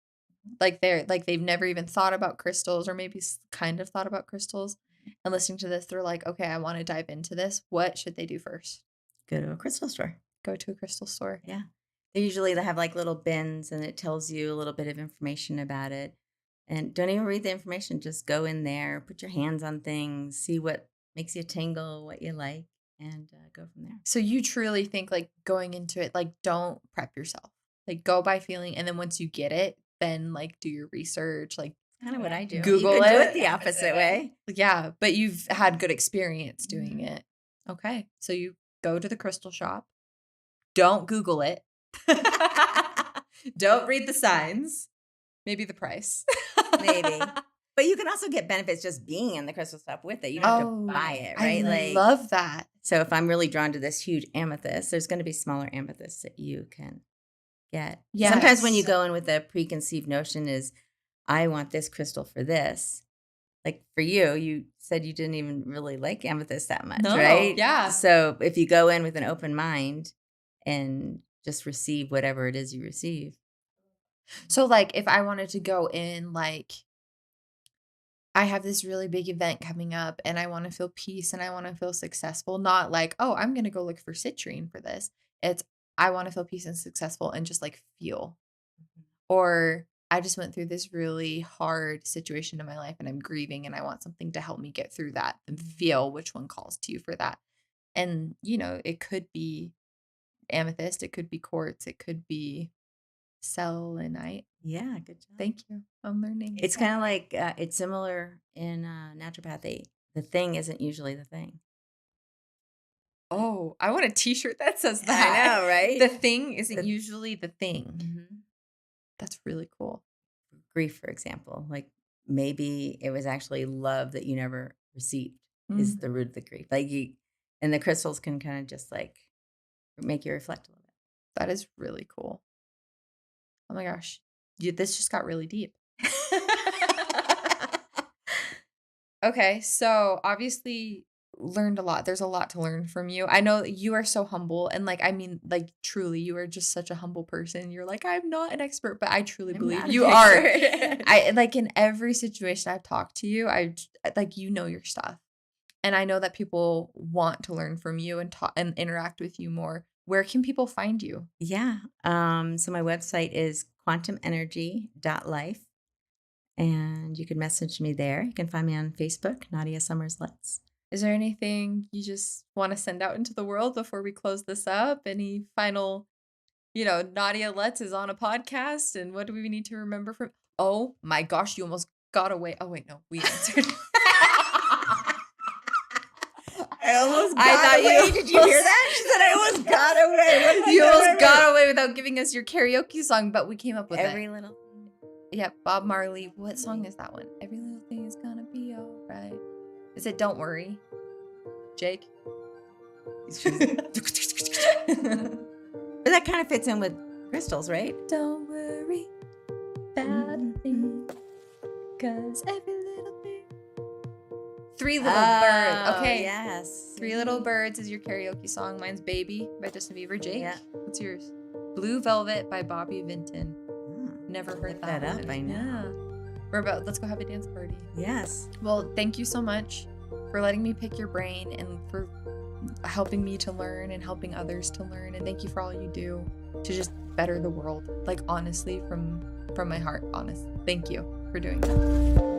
like they've never even thought about crystals or maybe kind of thought about crystals and listening to this, they're like, okay, I want to dive into this. What should they do first? Go to a crystal store. Go to a crystal store. Yeah. They have like little bins and it tells you a little bit of information about it. And don't even read the information. Just go in there, put your hands on things, see what makes you tingle, what you like, and go from there. So you truly think like going into it, like don't prep yourself. Like go by feeling. And then once you get it, then like do your research. Like kind of what I do. Google you it. Do it the opposite way. Yeah. But you've had good experience doing it. Okay. So you go to the crystal shop. Don't Google it. Don't read the signs. Maybe the price. Maybe. But you can also get benefits just being in the crystal shop with it. You don't have to buy it, right? I love that. So if I'm really drawn to this huge amethyst, there's going to be smaller amethysts that you can get. Yes. Sometimes when you go in with a preconceived notion is, I want this crystal for this, like for you, you said you didn't even really like amethyst that much, No, right? yeah. So if you go in with an open mind and just receive whatever it is you receive. So like if I wanted to go in, like I have this really big event coming up and I want to feel peace and I want to feel successful, not like, oh, I'm going to go look for citrine for this. It's I want to feel peace and successful and just like feel. Or I just went through this really hard situation in my life and I'm grieving and I want something to help me get through that and feel which one calls to you for that. And, you know, it could be amethyst, it could be quartz, it could be selenite. Yeah, good job. Thank you. I'm learning. It's kind of like it's similar in naturopathy. The thing isn't usually the thing. Oh, I want a t-shirt that says that. I know, right? The thing isn't usually the thing. Mm-hmm. That's really cool. Grief, for example, like maybe it was actually love that you never received is the root of the grief. Like and the crystals can kind of just like make you reflect a little bit. That is really cool. Oh my gosh. This just got really deep. Okay, so obviously learned a lot. There's a lot to learn from you. I know you are so humble and like I mean like truly you are just such a humble person. You're like I'm not an expert, but I truly believe you are. I like in every situation I've talked to you, I like you know your stuff. And I know that people want to learn from you and talk and interact with you more. Where can people find you? Yeah. So my website is quantumenergy.life. And you can message me there. You can find me on Facebook, Nadia Summers Lutz. Is there anything you just want to send out into the world before we close this up? Any final, Nadia Lutz is on a podcast, and what do we need to remember from? Oh my gosh, you almost got away. Oh wait, no, we answered. I almost got away. Did you hear that? She said I almost got away. You almost got away without giving us your karaoke song, but we came up with Every little. Yep, Bob Marley. What song is that one? Every little thing is gonna be alright. Is it Don't Worry? Jake? That kind of fits in with crystals, right? Don't worry about a thing, 'cause every little thing. Three Little Birds. Okay. Yes. Three Little Birds is your karaoke song. Mine's Baby by Justin Bieber. Jake? Yeah. What's yours? Blue Velvet by Bobby Vinton. Never heard that up. one. I know. Yeah. Let's go have a dance party. Yes. Well, thank you so much for letting me pick your brain and for helping me to learn and helping others to learn. And thank you for all you do to just better the world. Like honestly, from my heart, honest. Thank you for doing that.